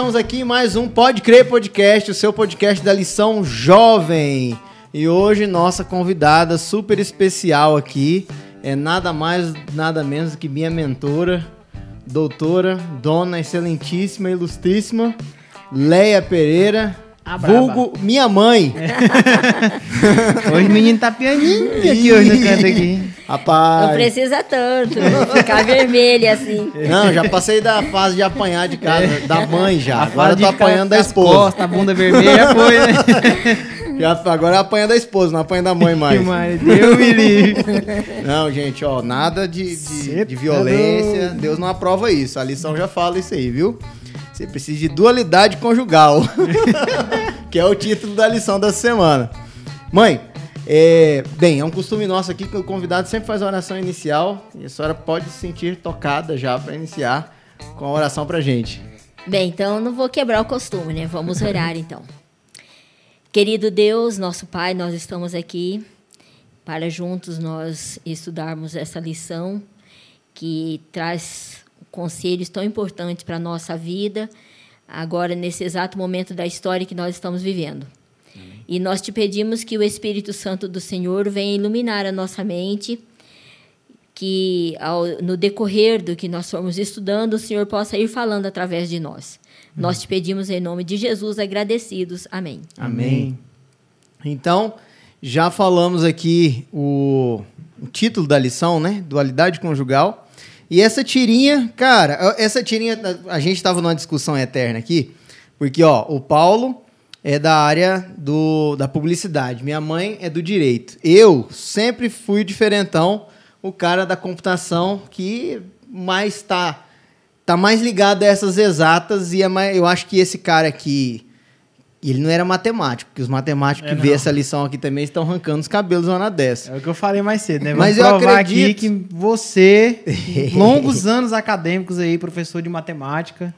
estamos aqui em mais um Pode Crer Podcast, o seu podcast da Lição Jovem. E hoje nossa convidada super especial aqui é nada mais, nada menos que minha mentora, doutora, dona excelentíssima, ilustríssima, Leia Pereira, vulgo minha mãe. Hoje o menino tá pianinho aqui hoje no canto aqui. Rapaz. Não precisa tanto, ficar vermelha assim. Não, já passei da fase de apanhar de casa, da mãe já. Agora eu tô de apanhando da esposa. Costas, a bunda vermelha foi, né? Agora eu apanho da esposa, não apanho da mãe mais. Deus me livre. Não, gente, ó, nada de violência. Deus não aprova isso. A lição já fala isso aí, viu? Você precisa de dualidade conjugal. Que é o título da lição dessa semana. Mãe, bem, é um costume nosso aqui que o convidado sempre faz a oração inicial. E a senhora pode se sentir tocada já para iniciar com a oração pra gente. Bem, então não vou quebrar o costume, né? Vamos orar então. Querido Deus, nosso Pai, nós estamos aqui para juntos nós estudarmos essa lição que traz conselhos tão importantes para a nossa vida, agora nesse exato momento da história que nós estamos vivendo. Amém. E nós te pedimos que o Espírito Santo do Senhor venha iluminar a nossa mente, que no decorrer do que nós formos estudando, o Senhor possa ir falando através de nós. Nós te pedimos em nome de Jesus, agradecidos. Amém. Amém. Então, já falamos aqui o título da lição, né? Dualidade conjugal. E essa tirinha, cara, a gente estava numa discussão eterna aqui, porque, ó, o Paulo é da área da publicidade, minha mãe é do direito. Eu sempre fui o diferentão, o cara da computação que mais tá mais ligado a essas exatas e eu acho que esse cara aqui, ele não era matemático, porque os matemáticos que vê essa lição aqui também estão arrancando os cabelos uma dessa. É o que eu falei mais cedo, né? Mas vamos eu provar acredito aqui que você, longos anos acadêmicos aí, professor de matemática,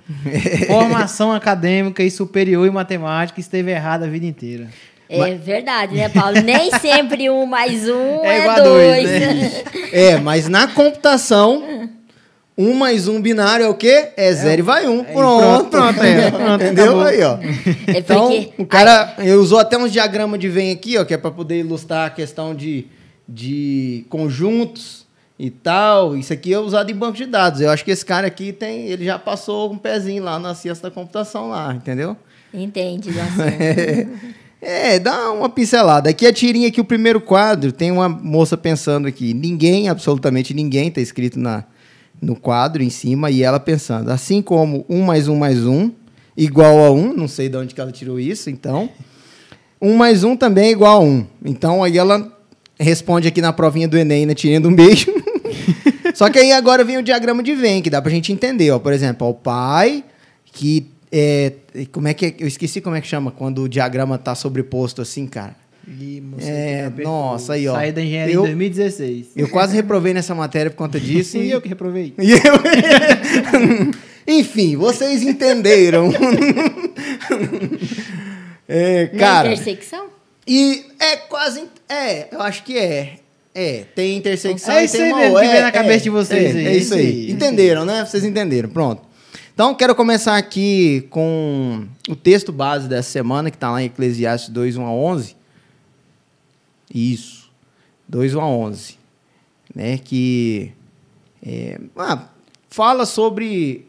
formação acadêmica e superior em matemática, esteve errado a vida inteira. É verdade, né, Paulo? Nem sempre 1 mais 1 é igual 2. né? Mas na computação, 1 mais 1 binário é o quê? É 0 e vai 1. Pronto. Entendeu? Acabou. Aí, ó. Então, o cara usou até uns diagramas de Venn aqui, ó, que é para poder ilustrar a questão de conjuntos e tal. Isso aqui é usado em banco de dados. Eu acho que esse cara aqui ele já passou um pezinho lá na ciência da computação lá, entendeu? Entende, assim. Dá uma pincelada. Aqui a tirinha, aqui o primeiro quadro, tem uma moça pensando aqui. Ninguém, absolutamente ninguém, tá escrito no quadro em cima, e ela pensando, assim como 1 mais 1 mais 1 igual a 1, não sei de onde que ela tirou isso, então, 1 mais 1 também é igual a 1. Então, aí ela responde aqui na provinha do Enem, na tirinha do beijo. Só que aí agora vem o diagrama de Venn, que dá pra gente entender, ó. Por exemplo, ó, o pai, que como é que é? Eu esqueci como é que chama, quando o diagrama tá sobreposto assim, cara. Nossa, aí, ó. Saí da engenharia em 2016. Eu quase reprovei nessa matéria por conta disso. E eu que reprovei. Enfim, vocês entenderam. Cara. Na intersecção? E quase. Eu acho que é. Tem intersecção e isso tem aí uma mesmo que vem na cabeça de vocês. É isso aí. Entenderam, né? Vocês entenderam. Pronto. Então, quero começar aqui com o texto base dessa semana, que está lá em Eclesiastes 2, 1 a 11. Isso, 2, 1 a 11, né, que fala sobre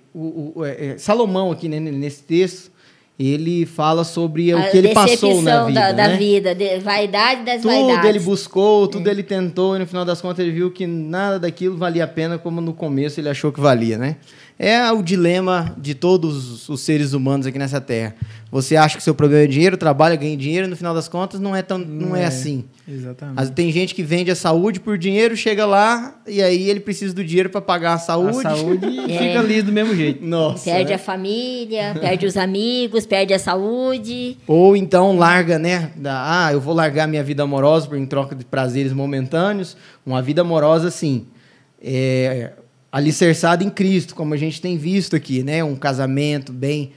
Salomão aqui, né, nesse texto, ele fala sobre o que ele passou na vida, da né? vida, vaidade das tudo vaidades. Ele buscou, tudo ele tentou, e no final das contas ele viu que nada daquilo valia a pena, como no começo ele achou que valia, né? É o dilema de todos os seres humanos aqui nessa terra. Você acha que seu problema é dinheiro, trabalha, ganha dinheiro, e no final das contas não é assim. Exatamente. Tem gente que vende a saúde por dinheiro, chega lá e aí ele precisa do dinheiro para pagar a saúde. E fica ali do mesmo jeito. Nossa, perde a família, perde os amigos, perde a saúde. Ou então larga, né? Eu vou largar minha vida amorosa em troca de prazeres momentâneos. Uma vida amorosa, assim, alicerçada em Cristo, como a gente tem visto aqui, né? Um casamento bem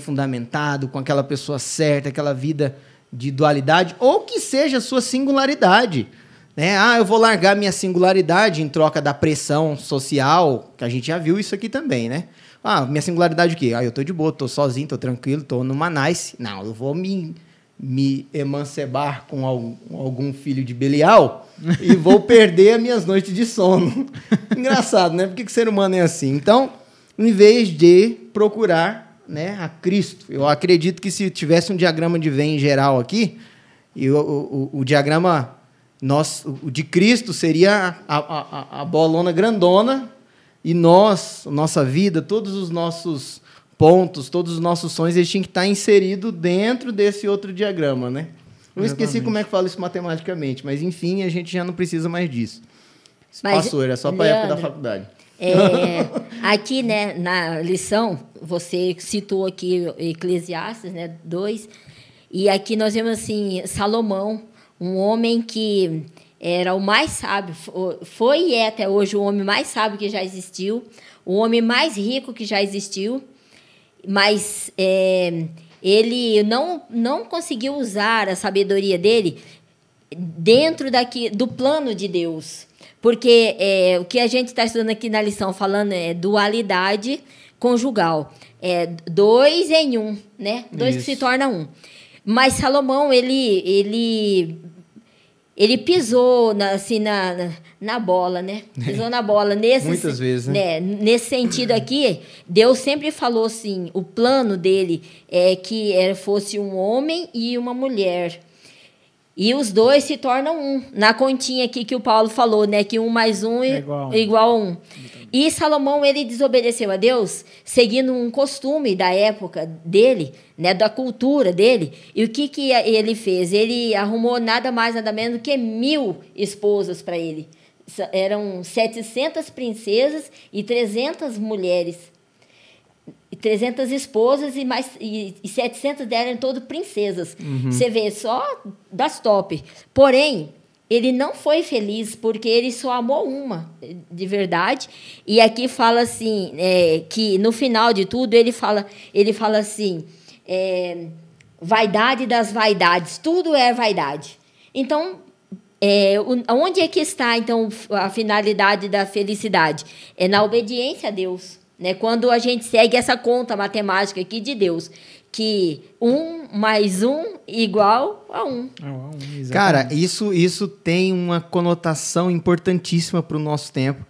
fundamentado, com aquela pessoa certa, aquela vida de dualidade, ou que seja a sua singularidade. né? Eu vou largar minha singularidade em troca da pressão social, que a gente já viu isso aqui também, né? Minha singularidade o quê? Eu tô de boa, tô sozinho, tô tranquilo, tô numa nice. Não, eu vou me emancebar com algum filho de Belial e vou perder as minhas noites de sono. Engraçado, né? Por que o ser humano é assim? Então, em vez de procurar, né, a Cristo, eu acredito que se tivesse um diagrama de Venn geral aqui, o diagrama o de Cristo seria a bolona grandona, e nossa vida, todos os nossos pontos, todos os nossos sonhos, eles tinham que estar inseridos dentro desse outro diagrama, né? Eu esqueci como é que fala isso matematicamente, mas, enfim, a gente já não precisa mais disso. Passou, era só para a época da faculdade. Aqui, né, na lição, você citou aqui Eclesiastes, né, 2, e aqui nós vemos assim, Salomão, um homem que era o mais sábio, foi e é até hoje o homem mais sábio que já existiu, o homem mais rico que já existiu, mas ele não conseguiu usar a sabedoria dele dentro do plano de Deus. Porque o que a gente está estudando aqui na lição, falando é dualidade conjugal. Dois em um, né? Dois que se torna um. Mas Salomão, ele pisou na bola, né? Pisou na bola. Muitas vezes, né? Nesse sentido aqui, Deus sempre falou assim, o plano dele é que fosse um homem e uma mulher. E os dois se tornam um. Na continha aqui que o Paulo falou, né? Que 1 mais 1 é igual a 1. E Salomão, ele desobedeceu a Deus, seguindo um costume da época dele, né? Da cultura dele. E o que ele fez? Ele arrumou nada mais, nada menos que 1000 esposas para ele. Eram 700 princesas e 300 mulheres. 300 esposas e 700 delas eram todas princesas. Você vê, só das top. Porém, ele não foi feliz porque ele só amou uma, de verdade. E aqui fala assim, que no final de tudo, ele fala assim, vaidade das vaidades, tudo é vaidade. Então, onde é que está, então, a finalidade da felicidade? É na obediência a Deus. Né? Quando a gente segue essa conta matemática aqui de Deus, que 1 mais 1 igual a 1. Cara, isso tem uma conotação importantíssima para o nosso tempo,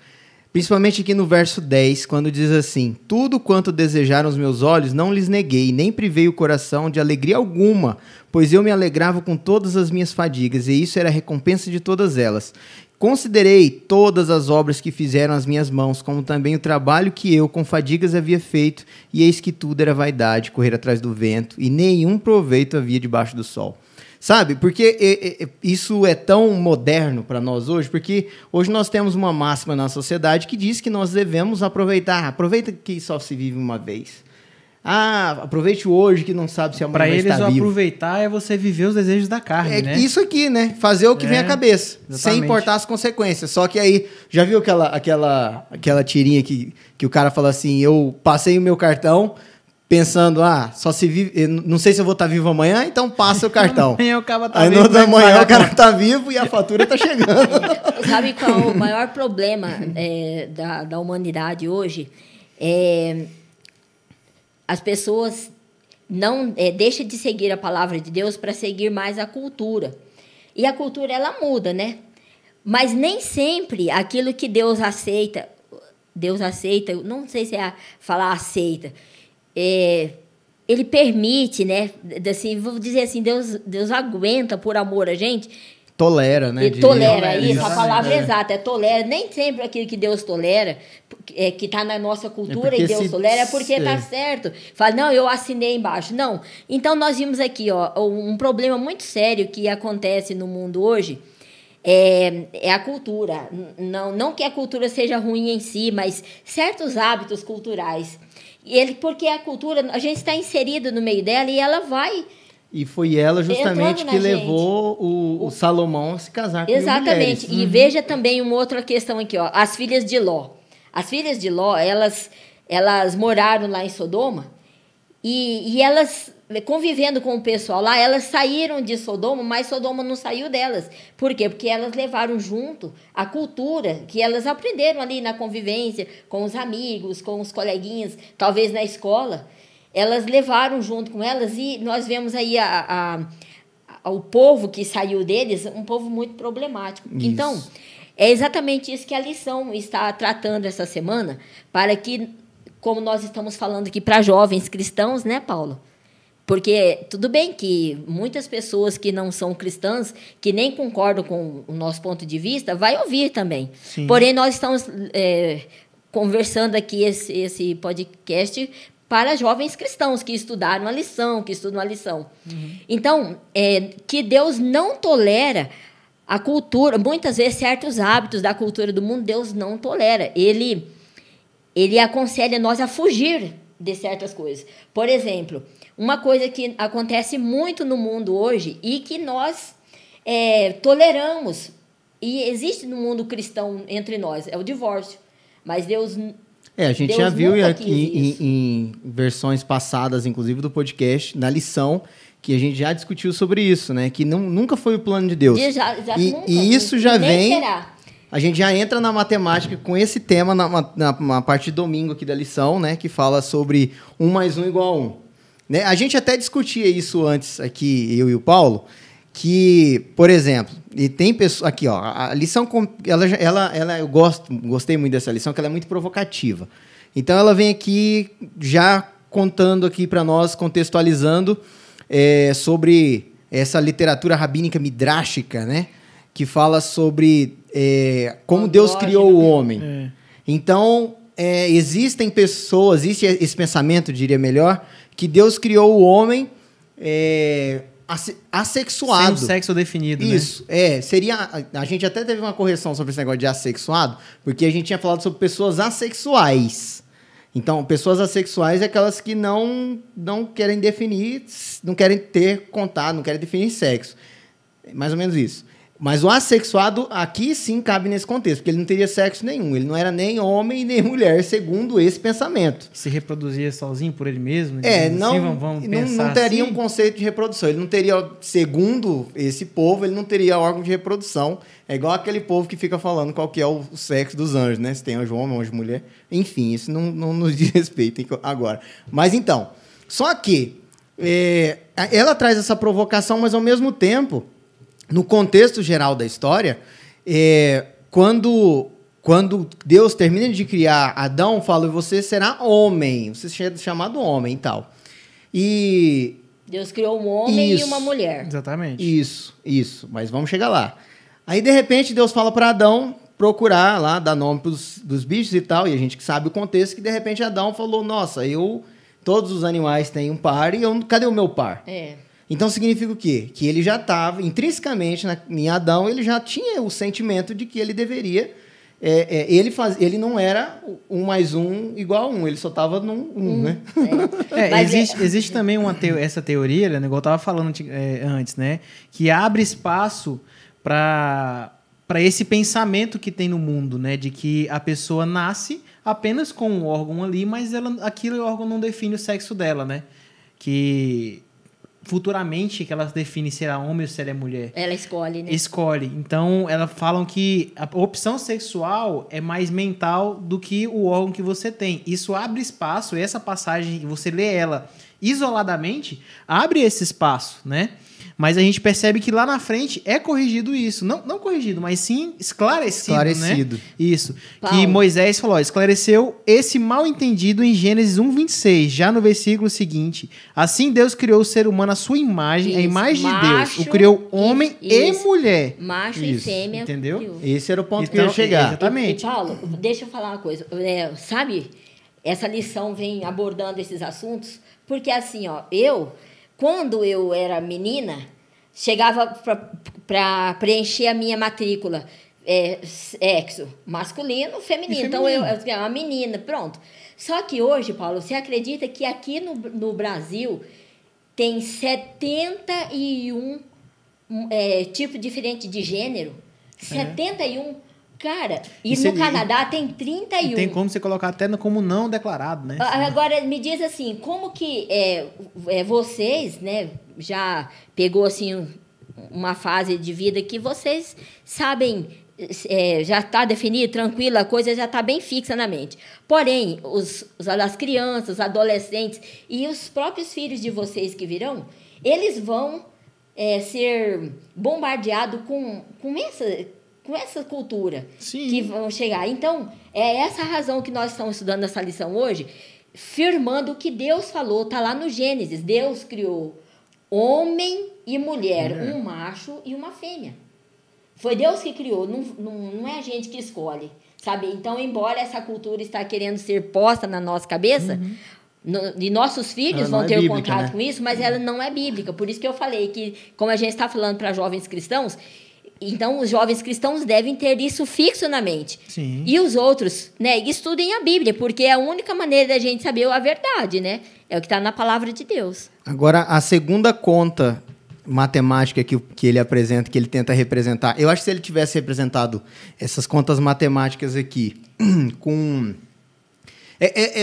principalmente aqui no verso 10, quando diz assim: tudo quanto desejaram os meus olhos não lhes neguei, nem privei o coração de alegria alguma, pois eu me alegrava com todas as minhas fadigas, e isso era a recompensa de todas elas. Considerei todas as obras que fizeram as minhas mãos, como também o trabalho que eu com fadigas havia feito, e eis que tudo era vaidade, correr atrás do vento, e nenhum proveito havia debaixo do sol. Sabe? Porque isso é tão moderno para nós hoje, porque hoje nós temos uma máxima na sociedade que diz que nós devemos aproveitar. Aproveita que só se vive uma vez. Aproveite hoje que não sabe se amanhã vai estar vivo. Para eles, aproveitar é você viver os desejos da carne, né? Isso aqui, né? Fazer o que vem à cabeça, exatamente, sem importar as consequências. Só que aí, já viu aquela tirinha que o cara fala assim, eu passei o meu cartão pensando, só se vive, não sei se eu vou estar vivo amanhã, então passa o cartão. Amanhã o cara tá aí vivo. Aí amanhã o cara tá vivo e a fatura tá chegando. Sabe qual é o maior problema da humanidade hoje? As pessoas não deixam de seguir a palavra de Deus para seguir mais a cultura. E a cultura, ela muda, né? Mas nem sempre aquilo que Deus aceita, não sei se falar aceita, ele permite, né? Assim, vou dizer assim, Deus aguenta por amor a gente. Tolera, né? Tolera, isso, a palavra exata, tolera. Nem sempre aquilo que Deus tolera, que está na nossa cultura e Deus tolera, é porque está certo. Fala, não, eu assinei embaixo. Não. Então, nós vimos aqui um problema muito sério que acontece no mundo hoje, é a cultura. Não que a cultura seja ruim em si, mas certos hábitos culturais. Porque a cultura, a gente está inserido no meio dela e ela vai... E foi ela justamente que levou o Salomão a se casar com exatamente. E veja também uma outra questão aqui, as filhas de Ló. As filhas de Ló, elas moraram lá em Sodoma e elas convivendo com o pessoal lá, elas saíram de Sodoma, mas Sodoma não saiu delas. Por quê? Porque elas levaram junto a cultura que elas aprenderam ali na convivência, com os amigos, com os coleguinhas, talvez na escola. Elas levaram junto com elas e nós vemos aí o povo que saiu deles, um povo muito problemático. Isso. Então, é exatamente isso que a lição está tratando essa semana, para que, como nós estamos falando aqui para jovens cristãos, né, Paulo? Porque tudo bem que muitas pessoas que não são cristãs, que nem concordam com o nosso ponto de vista, vai ouvir também. Sim. Porém, nós estamos conversando aqui esse podcast para jovens cristãos que estudaram a lição, que estudam a lição. Então, que Deus não tolera a cultura, muitas vezes certos hábitos da cultura do mundo, Deus não tolera. Ele aconselha nós a fugir de certas coisas. Por exemplo, uma coisa que acontece muito no mundo hoje e que nós toleramos, e existe no mundo cristão entre nós, é o divórcio. Mas Deus... A gente Deus já viu nunca aqui quis em versões passadas, inclusive do podcast, na lição, que a gente já discutiu sobre isso, né? Que nunca foi o plano de Deus. Nunca, e isso já nem vem... será. A gente já entra na matemática com esse tema na parte de domingo aqui da lição, né? Que fala sobre 1 mais 1 igual a 1. Né? A gente até discutia isso antes aqui, eu e o Paulo, que, por exemplo, e tem pessoas... Aqui, ó, a lição, eu gostei muito dessa lição, que ela é muito provocativa. Então, ela vem aqui já contando aqui para nós, contextualizando sobre essa literatura rabínica midráshica, né? Que fala sobre como Deus criou o homem. Então, existem pessoas, existe esse pensamento, diria melhor, que Deus criou o homem assexuado. Sem o sexo definido, isso, né? seria... A gente até teve uma correção sobre esse negócio de assexuado, porque a gente tinha falado sobre pessoas assexuais. Então, pessoas assexuais é aquelas que não querem definir, não querem ter contato, não querem definir sexo. Mais ou menos isso. Mas o assexuado aqui sim cabe nesse contexto, porque ele não teria sexo nenhum. Ele não era nem homem nem mulher, segundo esse pensamento. Se reproduzia sozinho por ele mesmo? Não teria um conceito de reprodução. Ele não teria, segundo esse povo, ele não teria órgão de reprodução. É igual aquele povo que fica falando qual que é o sexo dos anjos, né? Se tem anjo homem, anjo mulher. Enfim, isso não nos diz respeito agora. Mas então, só que ela traz essa provocação, mas ao mesmo tempo... No contexto geral da história, quando Deus termina de criar Adão, fala, você será homem, você será chamado homem e tal. E... Deus criou um homem e uma mulher. Exatamente. Isso, mas vamos chegar lá. Aí, de repente, Deus fala para Adão procurar lá, dar nome dos bichos e tal, e a gente que sabe o contexto, que de repente Adão falou, nossa, todos os animais têm um par, e cadê o meu par? Então, significa o quê? Que ele já estava, intrinsecamente, em Adão, ele já tinha o sentimento de que ele deveria... ele não era 1 mais 1 igual a 1, ele só estava num 1, né? Existe também essa teoria, né, igual eu estava falando antes, né? Que abre espaço para esse pensamento que tem no mundo, né? De que a pessoa nasce apenas com um órgão ali, mas aquele órgão não define o sexo dela, né? Que... futuramente que ela define se ela é homem ou se ela é mulher. Ela escolhe, né? Escolhe. Então, elas falam que a opção sexual é mais mental do que o órgão que você tem. Isso abre espaço, essa passagem, você lê ela isoladamente, abre esse espaço, né? Mas a gente percebe que lá na frente é corrigido isso. Não corrigido, mas sim esclarecido. Né? Isso. Paulo. Que Moisés falou, esclareceu esse mal entendido em Gênesis 1:26, já no versículo seguinte. Assim Deus criou o ser humano à sua imagem, isso. a imagem Macho, de Deus. O criou homem e mulher. Macho isso. e fêmea. Entendeu? Esse era o ponto que eu ia chegar. Exatamente. E, Paulo, deixa eu falar uma coisa. Sabe, essa lição vem abordando esses assuntos, porque assim, ó, quando eu era menina, chegava para preencher a minha matrícula, sexo masculino, feminino. Então, eu era uma menina, pronto. Só que hoje, Paulo, você acredita que aqui no Brasil tem 71 tipos diferentes de gênero? 71. Cara, e no Canadá tem 31. E tem como você colocar até como não declarado, né? Agora, me diz assim, como que vocês, né, já pegou assim uma fase de vida que vocês sabem, já está definido, tranquilo, a coisa já está bem fixa na mente. Porém, as crianças, os adolescentes e os próprios filhos de vocês que virão, eles vão ser bombardeados com essa cultura. Sim. Que vão chegar. Então, é essa a razão que nós estamos estudando essa lição hoje, firmando o que Deus falou, está lá no Gênesis. Deus criou homem e mulher, um macho e uma fêmea. Foi Deus que criou, não é a gente que escolhe, sabe? Então, embora essa cultura está querendo ser posta na nossa cabeça, e nossos filhos vão ter contato com isso, mas ela não é bíblica. Por isso que eu falei que, como a gente está falando para jovens cristãos, então os jovens cristãos devem ter isso fixo na mente. Sim. E os outros, né, estudem a Bíblia, porque é a única maneira da gente saber a verdade, né? É o que está na palavra de Deus. Agora, a segunda conta matemática que ele apresenta, que ele tenta representar, eu acho que se ele tivesse representado essas contas matemáticas aqui com...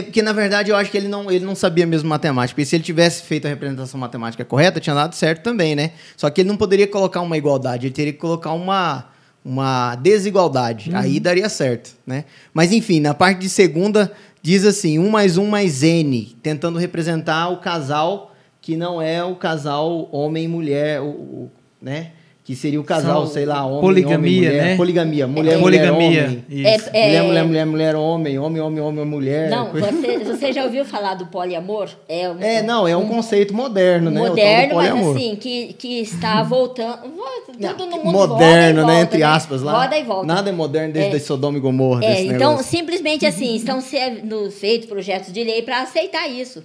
porque, na verdade, eu acho que ele não sabia mesmo matemática. Porque se ele tivesse feito a representação matemática correta, tinha dado certo também, né? Só que ele não poderia colocar uma igualdade, ele teria que colocar uma desigualdade. Aí daria certo, né? Mas, enfim, na parte de segunda, diz assim, 1 mais 1 mais N, tentando representar o casal que não é o casal homem e mulher, né? Que seria o casal, sei lá, homem, poligamia, homem, mulher. Né? Poligamia. Mulher, poligamia. Mulher, mulher, homem, mulher. Não, você já ouviu falar do poliamor? É um conceito moderno, né? Moderno, mas assim, que está voltando. Tudo no mundo moderno, volta, né? Entre aspas lá. Roda e volta. Nada é moderno desde Sodoma e Gomorra. Desse então, negócio. Simplesmente assim, estão sendo feitos projetos de lei para aceitar isso.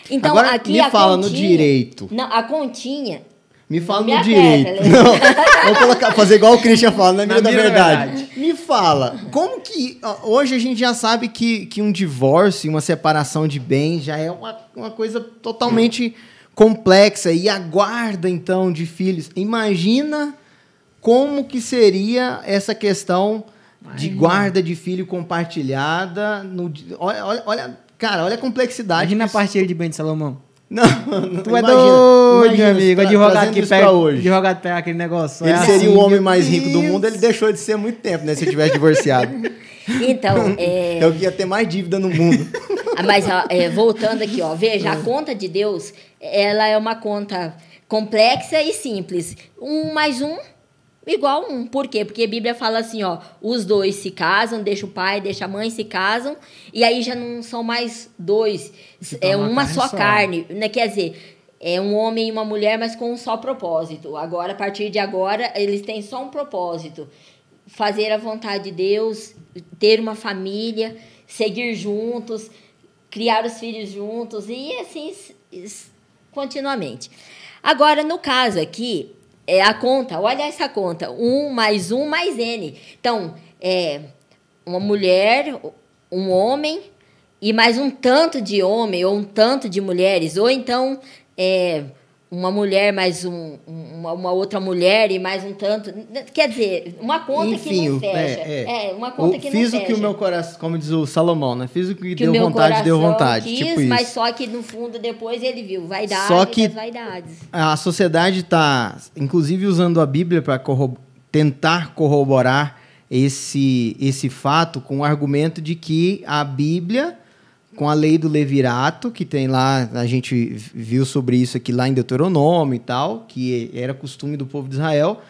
Então, agora, aqui me fala no direito. Não, a continha. Me fala no direito. Vou fazer igual o Christian fala, na mira da verdade. Me fala, como que... Hoje a gente já sabe que um divórcio, uma separação de bens já é uma coisa totalmente complexa. E a guarda, então, de filhos. Imagina como que seria essa questão de guarda de filho compartilhada. Olha, cara, olha a complexidade. Imagina a partilha de bens de Salomão. Não, tu é doido, meu amigo. Advogado que pega aquele negócio. Ele seria o homem mais rico do mundo, ele deixou de ser há muito tempo, né? Se ele tivesse divorciado. Então, eu ia ter mais dívida no mundo. Mas, voltando aqui, veja, a conta de Deus, ela é uma conta complexa e simples. 1 mais 1 igual 1. Por quê? Porque a Bíblia fala assim, os dois se casam, deixa o pai, deixa a mãe, se casam, e aí já não são mais dois, é uma só carne, né? Quer dizer, é um homem e uma mulher, mas com um só propósito. Agora, a partir de agora, eles têm só um propósito, fazer a vontade de Deus, ter uma família, seguir juntos, criar os filhos juntos, e assim, continuamente. Agora, no caso aqui, a conta, olha essa conta, 1 mais 1 mais N. Então, uma mulher, um homem e mais um tanto de homem ou um tanto de mulheres. Ou então, uma mulher mais uma outra mulher e mais um tanto. Quer dizer, uma conta que não fecha. Uma conta que não fecha. Fiz o que o meu coração, como diz o Salomão, né? Fiz o que deu vontade, deu vontade. Quis, tipo isso. Mas só que no fundo depois ele viu vaidade das vaidades. A sociedade está, inclusive, usando a Bíblia para tentar corroborar esse fato com o argumento de que a Bíblia, com a lei do levirato, que tem lá, a gente viu sobre isso aqui lá em Deuteronômio e tal, que era costume do povo de Israel,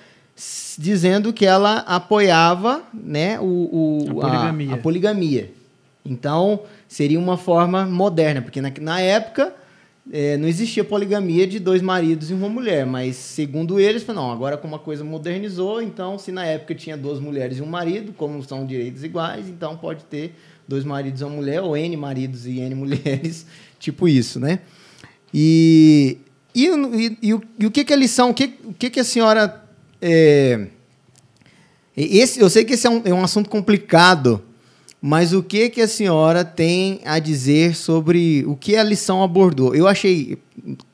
dizendo que ela apoiava, né, a poligamia. Então, seria uma forma moderna, porque na época não existia poligamia de 2 maridos e uma mulher, mas segundo eles, não, agora como a coisa modernizou, então se na época tinha 2 mulheres e um marido, como são direitos iguais, então pode ter 2 maridos e uma mulher, ou N maridos e N mulheres, tipo isso, né? E o que é a lição? O que a senhora... eu sei que esse é um assunto complicado, mas o que a senhora tem a dizer sobre o que a lição abordou?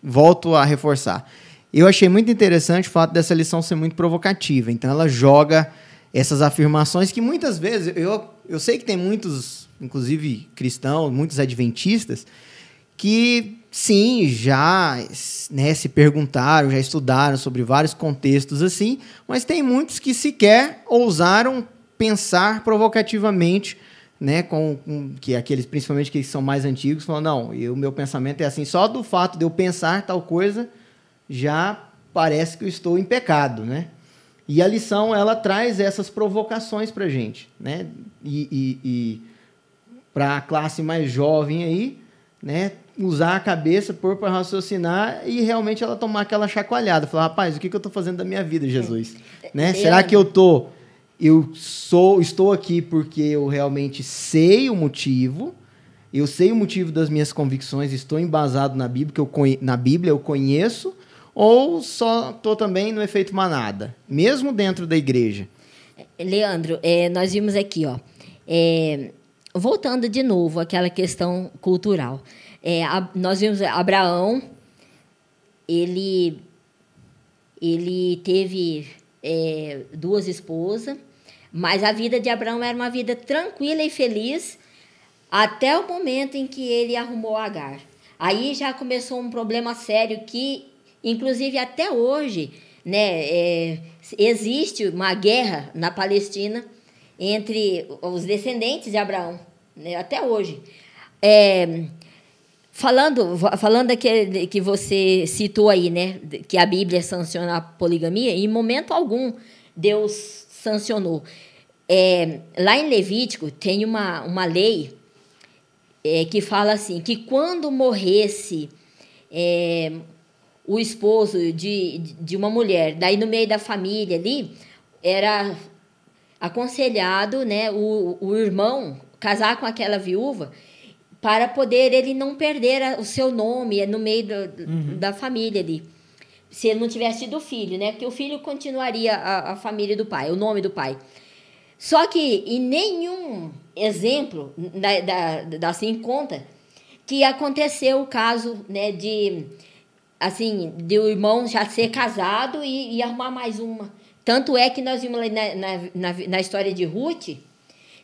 Volto a reforçar, eu achei muito interessante o fato dessa lição ser muito provocativa, então ela joga essas afirmações que muitas vezes, eu sei que tem muitos, inclusive cristãos, muitos adventistas, que sim, já, né, se perguntaram, já estudaram sobre vários contextos assim, mas tem muitos que sequer ousaram pensar provocativamente, né, que aqueles, principalmente que são mais antigos, falam, não, o meu pensamento é assim, só do fato de eu pensar tal coisa, já parece que eu estou em pecado, né? E a lição, ela traz essas provocações para a gente, né? E para a classe mais jovem aí, né, usar a cabeça, pôr para raciocinar e realmente ela tomar aquela chacoalhada, falar, rapaz, o que eu estou fazendo da minha vida, Jesus? Né? Será que estou aqui porque eu realmente sei o motivo, eu sei o motivo das minhas convicções, estou embasado na Bíblia, eu conheço, ou só estou também no efeito manada, mesmo dentro da igreja? Leandro, nós vimos aqui, ó, voltando de novo àquela questão cultural. Nós vimos Abraão, ele teve 2 esposas, mas a vida de Abraão era uma vida tranquila e feliz até o momento em que ele arrumou Agar. Aí já começou um problema sério que, inclusive até hoje, né, existe uma guerra na Palestina entre os descendentes de Abraão, né, até hoje. Falando que você citou aí, né, que a Bíblia sanciona a poligamia, em momento algum Deus sancionou. Lá em Levítico tem uma lei que fala assim, que quando morresse o esposo de uma mulher, daí no meio da família ali, era aconselhado, né, o irmão casar com aquela viúva para poder ele não perder o seu nome no meio da família ali. Se ele não tivesse tido filho, né? Porque o filho continuaria a família do pai, o nome do pai. Só que em nenhum exemplo assim conta que aconteceu o caso, né, de o irmão já ser casado e arrumar mais uma. Tanto é que nós vimos na história de Ruth,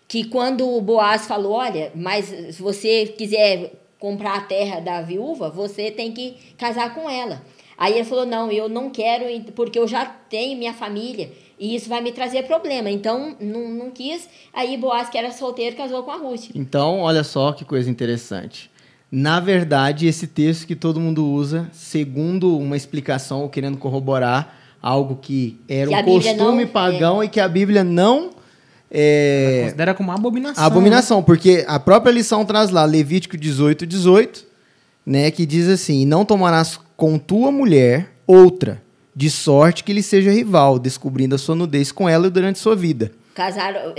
que quando o Boaz falou, olha, mas se você quiser comprar a terra da viúva, você tem que casar com ela. Aí ele falou, não, eu não quero, porque eu já tenho minha família, e isso vai me trazer problema. Então, não quis. Aí Boaz, que era solteiro, casou com a Ruth. Então, olha só que coisa interessante. Na verdade, esse texto que todo mundo usa, segundo uma explicação, ou querendo corroborar algo que era um costume pagão e que a Bíblia não... considera como abominação. Abominação, né? Porque a própria lição traz lá, Levítico 18, né, que diz assim, não tomarás com tua mulher outra, de sorte que lhe seja rival, descobrindo a sua nudez com ela durante sua vida. Casaram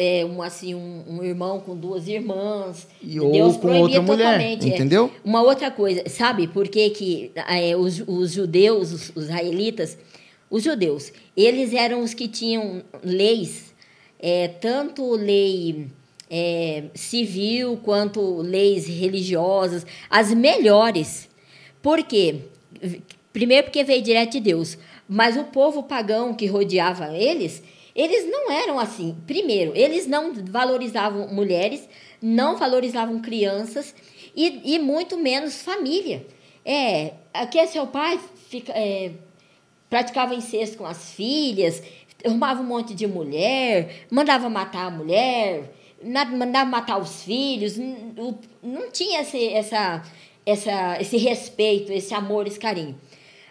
um irmão com 2 irmãs. Ou Deus com outra mulher, entendeu? Uma outra coisa, sabe por que os judeus, os israelitas, os judeus, eles eram os que tinham leis, tanto lei civil quanto leis religiosas, as melhores. Por quê? Primeiro porque veio direto de Deus, mas o povo pagão que rodeava eles não eram assim. Primeiro, eles não valorizavam mulheres, não valorizavam crianças e muito menos família. Aqui é seu pai, praticava incesto com as filhas, arrumava um monte de mulher, mandava matar a mulher, mandava matar os filhos. Não tinha esse respeito, esse amor, esse carinho.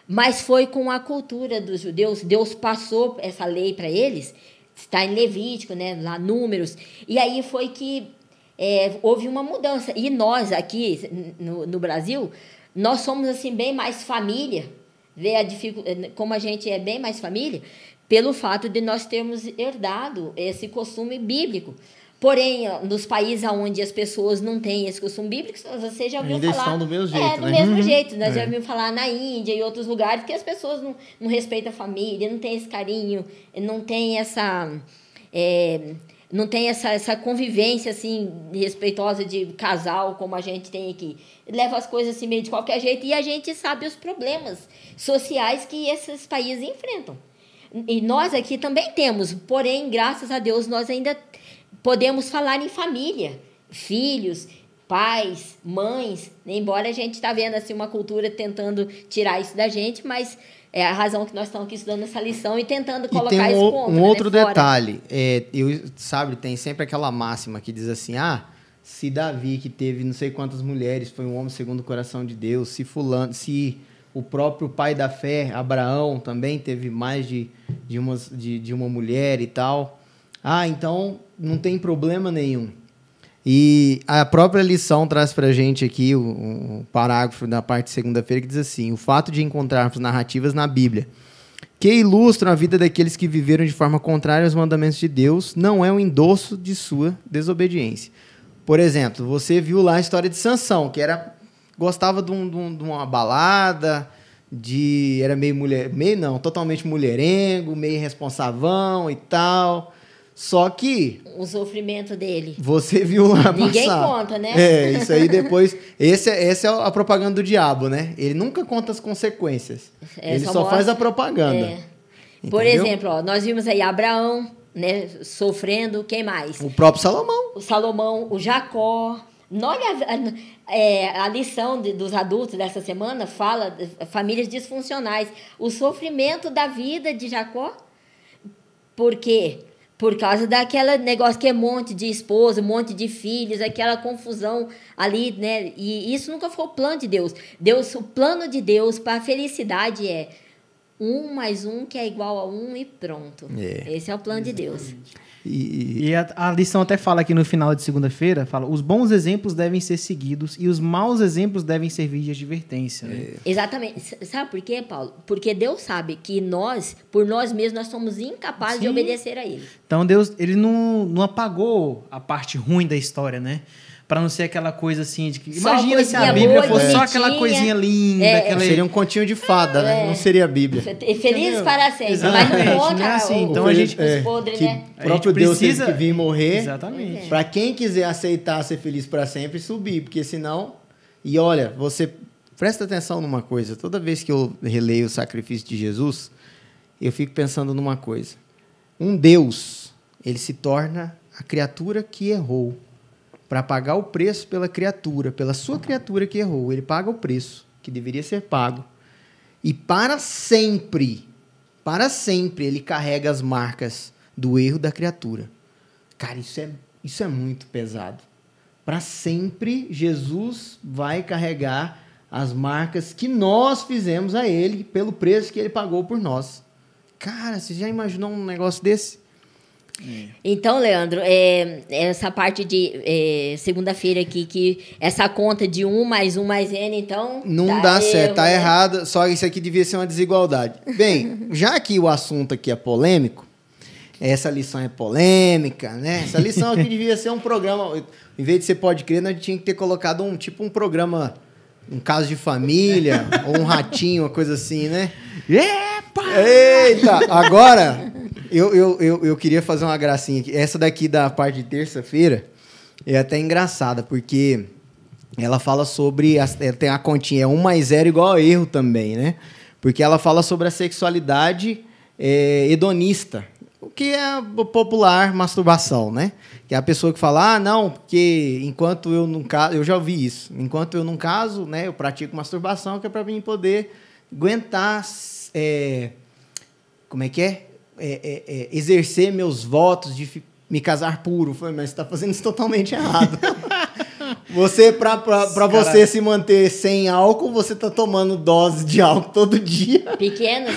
Mas foi com a cultura dos judeus, Deus passou essa lei para eles, está em Levítico, né, lá Números, e aí foi que houve uma mudança. E nós aqui no Brasil, nós somos assim bem mais família, como a gente é bem mais família, pelo fato de nós termos herdado esse costume bíblico. Porém, nos países onde as pessoas não têm esse costume bíblico, você já ouviu ainda falar... estão do mesmo jeito, do mesmo jeito. Nós já ouvimos falar na Índia e outros lugares que as pessoas não respeitam a família, não tem esse carinho, não tem essa convivência assim, respeitosa de casal como a gente tem aqui. Leva as coisas assim meio de qualquer jeito e a gente sabe os problemas sociais que esses países enfrentam. E nós aqui também temos, porém, graças a Deus, nós ainda podemos falar em família, filhos, pais, mães, embora a gente está vendo assim, uma cultura tentando tirar isso da gente, mas é a razão que nós estamos aqui estudando essa lição e tentando colocar isso contra, um outro fora. detalhe, sabe, tem sempre aquela máxima que diz assim, se Davi, que teve não sei quantas mulheres, foi um homem segundo o coração de Deus, se o próprio pai da fé, Abraão, também teve mais de uma mulher e tal, então não tem problema nenhum. E a própria lição traz para a gente aqui um parágrafo da parte de segunda-feira que diz assim: o fato de encontrarmos narrativas na Bíblia que ilustram a vida daqueles que viveram de forma contrária aos mandamentos de Deus não é um endosso de sua desobediência. Por exemplo, você viu lá a história de Sansão, que gostava de uma balada, era totalmente mulherengo, meio irresponsavão e tal. Só que... o sofrimento dele. Você viu lá passar. Ninguém conta, né? Isso aí depois... Essa é a propaganda do diabo, né? Ele nunca conta as consequências. Ele só faz a propaganda. Por exemplo, nós vimos aí Abraão, né, sofrendo. Quem mais? O próprio Salomão. O Salomão, o Jacó. Olha a lição dos adultos dessa semana fala de famílias disfuncionais. O sofrimento da vida de Jacó. Por quê? Por causa daquele negócio que é um monte de esposa, um monte de filhos, aquela confusão ali, né? E isso nunca foi o plano de Deus. O plano de Deus para a felicidade é 1 mais 1 que é igual a 1 e pronto. Esse é o plano de Deus. E a lição até fala aqui no final de segunda-feira, fala, os bons exemplos devem ser seguidos e os maus exemplos devem servir de advertência. Né? Exatamente. Sabe por quê, Paulo? Porque Deus sabe que nós, por nós mesmos, nós somos incapazes de obedecer a Ele. Então Deus, Ele não apagou a parte ruim da história, né? Para não ser aquela coisa assim de que... Imagina se a Bíblia fosse só aquela coisinha linda. Seria um continho de fada, né? Não seria a Bíblia. Felizes para sempre. Exatamente. Mas não conta não é assim. Então a gente... os podres, né? O próprio Deus teve que vir morrer. Exatamente. Para quem quiser aceitar ser feliz para sempre, subir. Porque senão... E olha, você... Presta atenção numa coisa. Toda vez que eu releio o sacrifício de Jesus, eu fico pensando numa coisa. Um Deus, ele se torna a criatura que errou. Para pagar o preço pela criatura, pela sua criatura que errou. Ele paga o preço que deveria ser pago. E para sempre, ele carrega as marcas do erro da criatura. Cara, isso é muito pesado. Para sempre, Jesus vai carregar as marcas que nós fizemos a ele pelo preço que ele pagou por nós. Cara, você já imaginou um negócio desse? Então, Leandro, essa parte de segunda-feira aqui, que essa conta de 1 mais 1 mais N, então... Não dá certo, tá errado, só isso aqui devia ser uma desigualdade. Bem, já que o assunto aqui é polêmico, essa lição é polêmica, né? Essa lição aqui devia ser um programa, em vez de ser Pode Crer, nós tinha que ter colocado um programa, um caso de família, ou um ratinho, uma coisa assim, né? Epa! Eita! Agora... Eu queria fazer uma gracinha aqui. Essa daqui da parte de terça-feira é até engraçada, porque ela fala sobre... tem a continha, 1 mais 0 igual a erro também, né? Porque ela fala sobre a sexualidade hedonista, o que é popular masturbação, né? Que é a pessoa que fala, não, porque enquanto eu não caso... Eu já ouvi isso. Enquanto eu não caso, né, eu pratico masturbação, que é para mim poder aguentar... como é que é? Exercer meus votos de me casar puro. Mas você está fazendo isso totalmente errado. Você se manter sem álcool, você está tomando doses de álcool todo dia. Pequenas?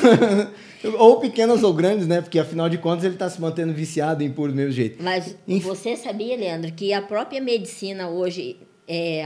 Ou pequenas ou grandes, né? Porque, afinal de contas, ele está se mantendo viciado em puro do mesmo jeito. Mas você sabia, Leandro, que a própria medicina hoje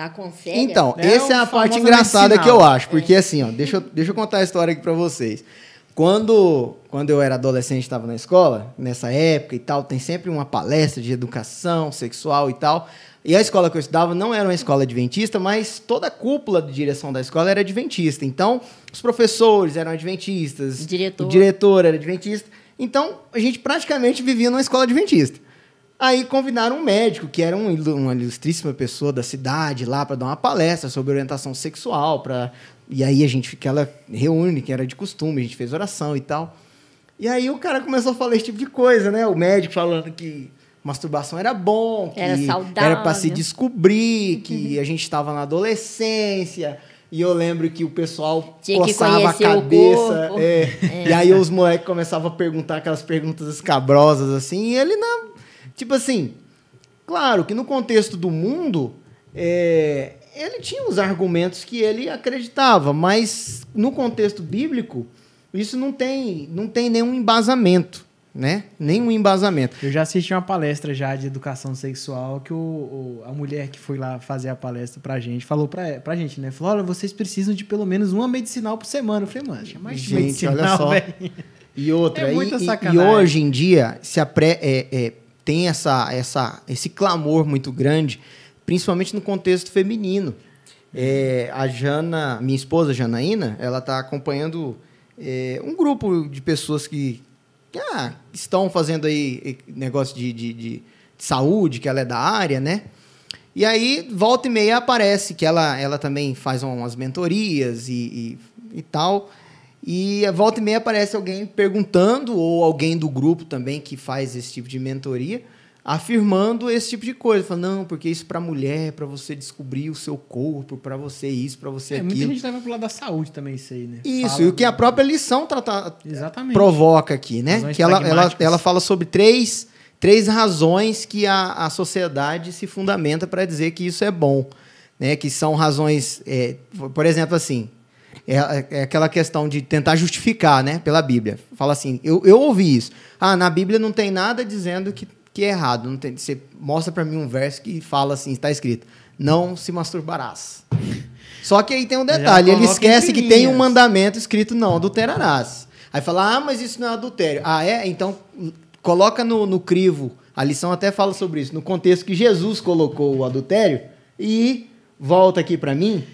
aconselha... Então, essa é a parte engraçada que eu acho. Porque, assim, ó, deixa eu contar a história aqui para vocês. Quando eu era adolescente, estava na escola, nessa época e tal, tem sempre uma palestra de educação sexual e tal. E a escola que eu estudava não era uma escola adventista, mas toda a cúpula de direção da escola era adventista. Então, os professores eram adventistas, o diretor era adventista. Então, a gente praticamente vivia numa escola adventista. Aí convidaram um médico, que era uma ilustríssima pessoa da cidade, lá para dar uma palestra sobre orientação sexual, E aí ela reúne, que era de costume, a gente fez oração e tal. E aí o cara começou a falar esse tipo de coisa, né? O médico falando que masturbação era bom, que Era saudável. era para se descobrir, que a gente estava na adolescência. E eu lembro que o pessoal Tinha que coçava a conhecer o cabeça. corpo. E aí os moleques começavam a perguntar aquelas perguntas escabrosas, assim. E ele não... Tipo assim, claro que no contexto do mundo, ele tinha os argumentos que ele acreditava. Mas no contexto bíblico, isso não tem nenhum embasamento. Né? Nenhum embasamento. Eu já assisti uma palestra já de educação sexual que a mulher que foi lá fazer a palestra pra gente falou pra gente, né? Falou, olha, vocês precisam de pelo menos uma medicinal por semana. Eu falei, mano, tinha mais de medicinal, olha só. velho. E outra, É muita e sacanagem. hoje em dia tem esse clamor muito grande, principalmente no contexto feminino. A Jana, minha esposa Janaína, ela está acompanhando um grupo de pessoas que estão fazendo aí negócio de saúde, que ela é da área, né? E aí, volta e meia, aparece que ela também faz umas mentorias e tal. E volta e meia aparece alguém perguntando, ou alguém do grupo também que faz esse tipo de mentoria, afirmando esse tipo de coisa. Fala, não, porque isso para mulher, para você descobrir o seu corpo, para você isso, para você aquilo. Muita gente leva pro lado da saúde também isso aí, né? Isso, Fala e o que a própria lição Exatamente. provoca aqui, né? Razões Que ela pragmáticas. fala sobre três razões que a sociedade se fundamenta para dizer que isso é bom, né? Que são razões, por exemplo, assim, é aquela questão de tentar justificar, né? Pela Bíblia. Fala assim, eu ouvi isso. Na Bíblia não tem nada dizendo que é errado. Não tem, você mostra para mim um verso que fala assim, está escrito, não se masturbarás. Só que aí tem um detalhe, ele esquece que tem um mandamento escrito, não adulterarás. Aí fala, mas isso não é adultério. Então coloca no crivo, a lição até fala sobre isso, no contexto que Jesus colocou o adultério, e volta aqui para mim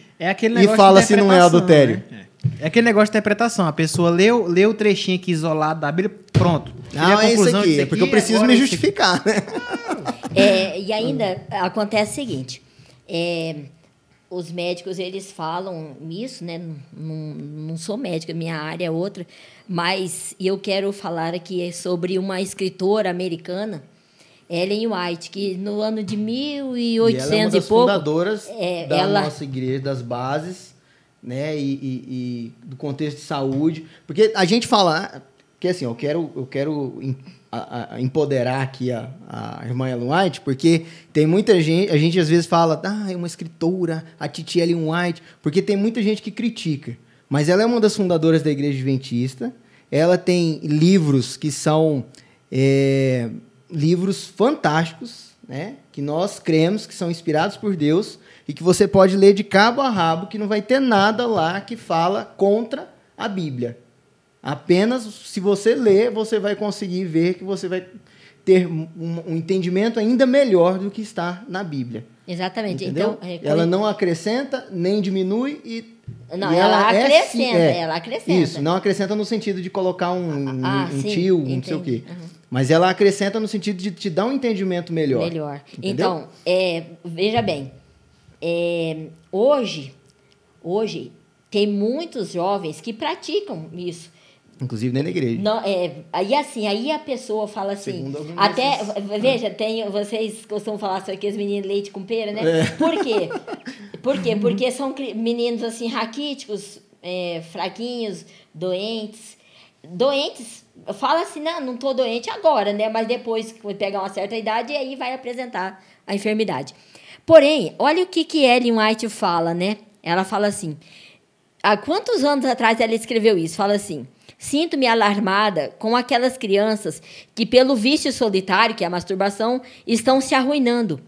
e fala se não é adultério. Né? É aquele negócio de interpretação. A pessoa leu o trechinho aqui isolado da Bíblia, pronto. Não, é isso aqui, porque eu preciso me justificar, né? E ainda acontece o seguinte, os médicos, eles falam isso, né? Não sou médica, minha área é outra, mas eu quero falar aqui sobre uma escritora americana, Ellen White, que no ano de 1800 ela é uma das pouco... fundadoras da nossa igreja, das bases, né? E do contexto de saúde. Porque a gente fala... Porque assim, eu quero empoderar aqui a irmã Ellen White, porque tem muita gente... A gente às vezes fala, é uma escritora, a Titi Ellen White, porque tem muita gente que critica. Mas ela é uma das fundadoras da Igreja Adventista. Ela tem livros que são... livros fantásticos, né? Que nós cremos que são inspirados por Deus e que você pode ler de cabo a rabo, que não vai ter nada lá que fala contra a Bíblia. Apenas, se você ler, você vai conseguir ver que você vai ter um entendimento ainda melhor do que está na Bíblia. Exatamente. Entendeu? Então, ela não acrescenta, nem diminui e... Não, ela acrescenta, ela acrescenta. Isso, não acrescenta no sentido de colocar um sim, tio, entendi. não sei o quê. Uhum. Mas ela acrescenta no sentido de te dar um entendimento melhor. Entendeu? Então, veja bem, hoje tem muitos jovens que praticam isso. Inclusive dentro da igreja. Não, aí a pessoa fala assim, veja, vocês costumam falar sobre aqueles meninos leite com pera, né? Por quê? Por quê? Porque são meninos assim raquíticos, fraquinhos, doentes, fala assim, não estou doente agora, né? Mas depois que pegar uma certa idade, aí vai apresentar a enfermidade. Porém, olha o que Ellen White fala, né? Ela fala assim, há quantos anos atrás ela escreveu isso? Fala assim, sinto-me alarmada com aquelas crianças que, pelo vício solitário, que é a masturbação, estão se arruinando.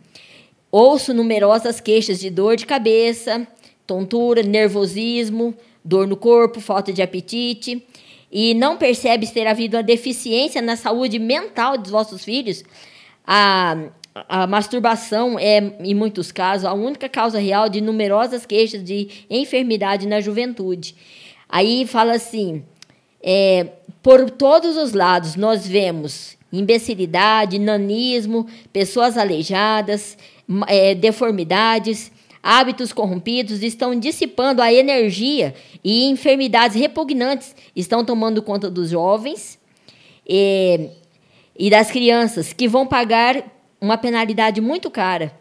Ouço numerosas queixas de dor de cabeça, tontura, nervosismo, dor no corpo, falta de apetite... E não percebes ter havido uma deficiência na saúde mental dos vossos filhos? A masturbação é, em muitos casos, a única causa real de numerosas queixas de enfermidade na juventude. Aí fala assim, por todos os lados nós vemos imbecilidade, nanismo, pessoas aleijadas, deformidades... Hábitos corrompidos estão dissipando a energia e enfermidades repugnantes estão tomando conta dos jovens. e das crianças, que vão pagar uma penalidade muito cara.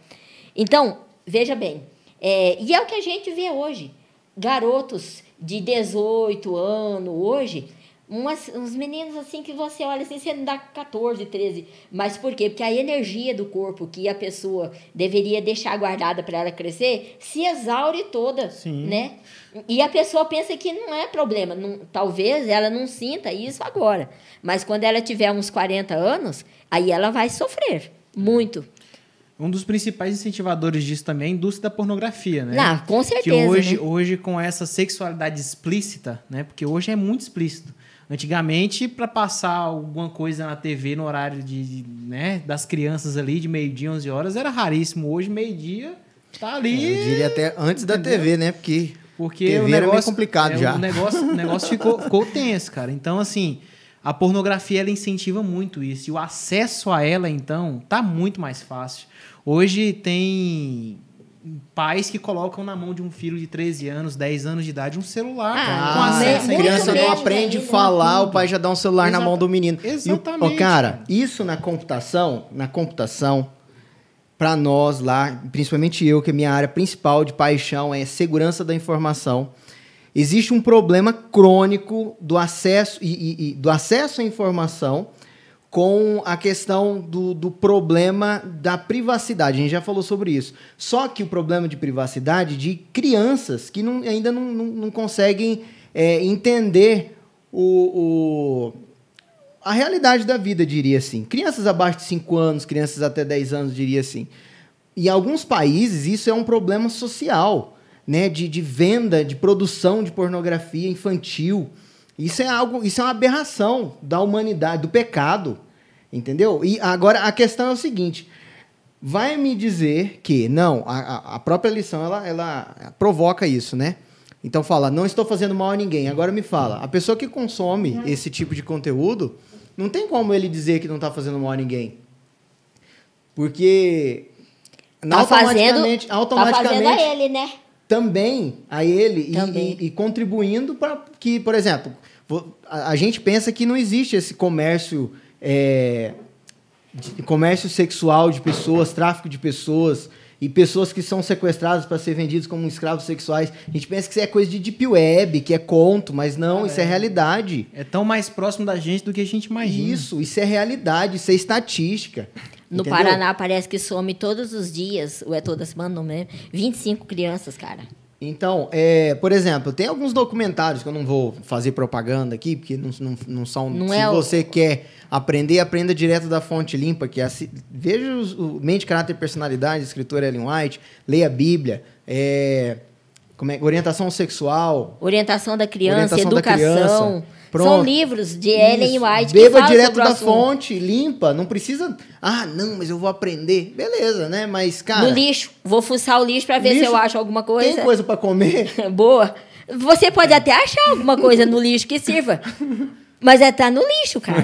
Então, veja bem, e é o que a gente vê hoje. Garotos de 18 anos hoje, uns meninos assim que você olha assim, você não dá 14, 13. Mas por quê? Porque a energia do corpo que a pessoa deveria deixar guardada para ela crescer se exaure toda, né? E a pessoa pensa que não é problema. Talvez ela não sinta isso agora. Mas quando ela tiver uns 40 anos, aí ela vai sofrer muito. Um dos principais incentivadores disso também é a indústria da pornografia, né? Não, com certeza. Que né? hoje com essa sexualidade explícita, né? Porque hoje é muito explícito. Antigamente, para passar alguma coisa na TV no horário né, das crianças ali, de meio-dia, 11 horas, era raríssimo. Hoje, meio-dia, tá ali... Eu diria até antes da TV, né? Porque TV o negócio, era meio complicado já. O negócio ficou tenso, cara. Então, assim, a pornografia, ela incentiva muito isso. E o acesso a ela, então, tá muito mais fácil. Hoje tem pais que colocam na mão de um filho de 13 anos, 10 anos de idade, um celular com acesso. A criança não aprende a falar, o pai já dá um celular na mão do menino. Exatamente. Cara, isso na computação, para nós lá, principalmente eu, que a minha área principal de paixão é segurança da informação, existe um problema crônico do acesso do acesso à informação com a questão do problema da privacidade. A gente já falou sobre isso. Só que o problema de privacidade de crianças que ainda não conseguem entender a realidade da vida, diria assim. Crianças abaixo de 5 anos, crianças até 10 anos, diria assim. Em alguns países, isso é um problema social, né? De venda, de produção de pornografia infantil. Isso é uma aberração da humanidade, do pecado, entendeu? E agora a questão é o seguinte: vai me dizer que não, a própria lição ela provoca isso, né? Então fala, não estou fazendo mal a ninguém. Agora me fala, a pessoa que consome esse tipo de conteúdo, não tem como ele dizer que não está fazendo mal a ninguém, porque automaticamente tá fazendo a ele, né? Também a ele e contribuindo para que, por exemplo, a gente pensa que não existe esse comércio sexual de pessoas, tráfico de pessoas e pessoas que são sequestradas para ser vendidas como escravos sexuais. A gente pensa que isso é coisa de deep web, que é conto, mas não, isso é realidade. É tão mais próximo da gente do que a gente imagina. Isso é realidade, isso é estatística. No entendeu? Paraná parece que some todos os dias, ou toda semana, não lembro, 25 crianças, cara. Então, por exemplo, tem alguns documentários que eu não vou fazer propaganda aqui, porque não são... Não se você quer aprender, aprenda direto da fonte limpa, que veja o Mente, Caráter e Personalidade, escritor Ellen White, leia a Bíblia, orientação sexual... Orientação da criança, educação... Pronto. São livros de Ellen White que beba falam direto sobre o da assunto. fonte, limpa, não precisa... não, mas eu vou aprender. Beleza, né? Mas, cara... No lixo. Vou fuçar o lixo para ver se eu acho alguma coisa. Tem coisa para comer? Boa. Você pode até achar alguma coisa no lixo que sirva. Mas tá no lixo, cara.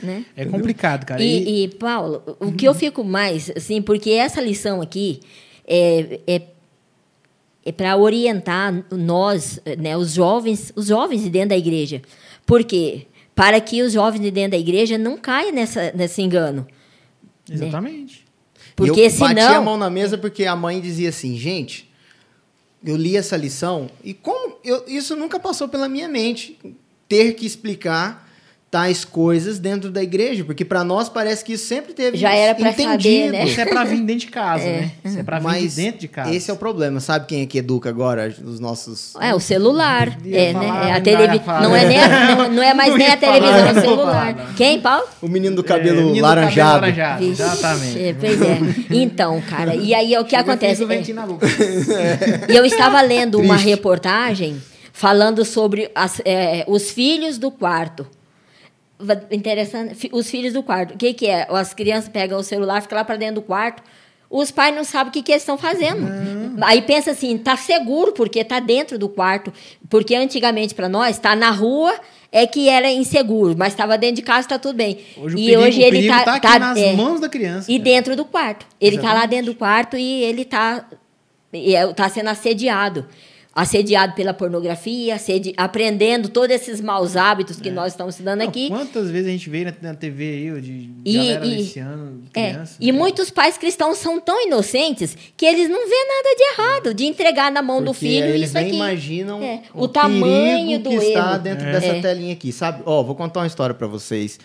Né? É complicado, cara. E, Paulo, o que eu fico mais, assim, porque essa lição aqui é para orientar nós, né, os jovens de dentro da igreja. Por quê? Para que os jovens de dentro da igreja não caiam nesse engano. Exatamente. Né? Porque eu senão... bati a mão na mesa porque a mãe dizia assim, gente, eu li essa lição e isso nunca passou pela minha mente, ter que explicar tais coisas dentro da igreja, porque para nós parece que isso sempre teve já era para saber, né? Isso é para vir dentro de casa, né? Isso é para vir de dentro de casa. Esse é o problema. Sabe quem é que educa agora os nossos... o celular. Né? A televisão. Não é mais nem a televisão, é o celular. Quem, Paulo? O menino do cabelo laranjado. Exatamente. Pois é. Então, cara, e aí o que acontece? E eu estava lendo uma reportagem falando sobre os filhos do quarto. Interessante. Os filhos do quarto. O que é? As crianças pegam o celular, ficam lá para dentro do quarto. Os pais não sabem o que eles estão fazendo. Aí pensa assim, tá seguro porque tá dentro do quarto. Porque antigamente, para nós, tá na rua é que era inseguro, mas estava dentro de casa, tá tudo bem. Hoje ele tá aqui nas mãos da criança. E dentro do quarto. Ele tá lá dentro do quarto e ele tá sendo assediado. assediado pela pornografia, aprendendo todos esses maus hábitos que nós estamos estudando aqui. Quantas vezes a gente vê na TV aí, de galera aliciando criança? E muitos pais cristãos são tão inocentes que eles não vêem nada de errado de entregar na mão do filho eles isso aqui. nem imaginam o tamanho do que está erro. dentro dessa telinha aqui, sabe? Vou contar uma história para vocês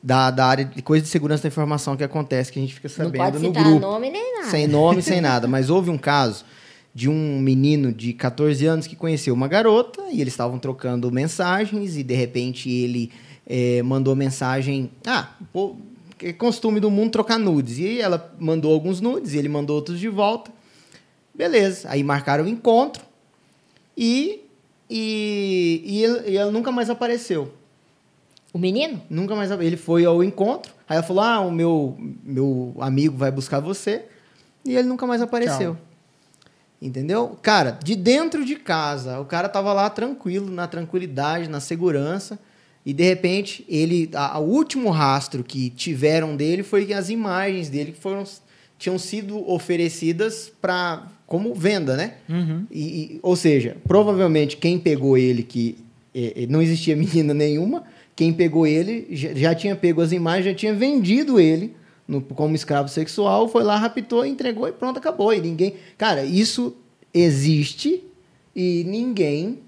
da área de coisa de segurança da informação que acontece, que a gente fica sabendo no grupo. Não pode citar nome nem nada. Sem nome, sem nada. Mas houve um caso de um menino de 14 anos que conheceu uma garota e eles estavam trocando mensagens e, de repente, ele mandou mensagem... Pô, é costume do mundo trocar nudes. E ela mandou alguns nudes e ele mandou outros de volta. Beleza. Aí marcaram o encontro e ela nunca mais apareceu. O menino? Nunca mais. Ele foi ao encontro. Aí ela falou, o meu amigo vai buscar você. E ele nunca mais apareceu. Tchau. Entendeu? Cara, de dentro de casa, o cara tava lá tranquilo, na tranquilidade, na segurança, e de repente, o último rastro que tiveram dele foi que as imagens dele tinham sido oferecidas como venda, né? Uhum. Ou seja, provavelmente quem pegou ele, que não existia menina nenhuma, quem pegou ele já tinha pego as imagens, já tinha vendido ele como escravo sexual, foi lá, raptou, entregou e pronto, acabou. E ninguém... Cara, isso existe e ninguém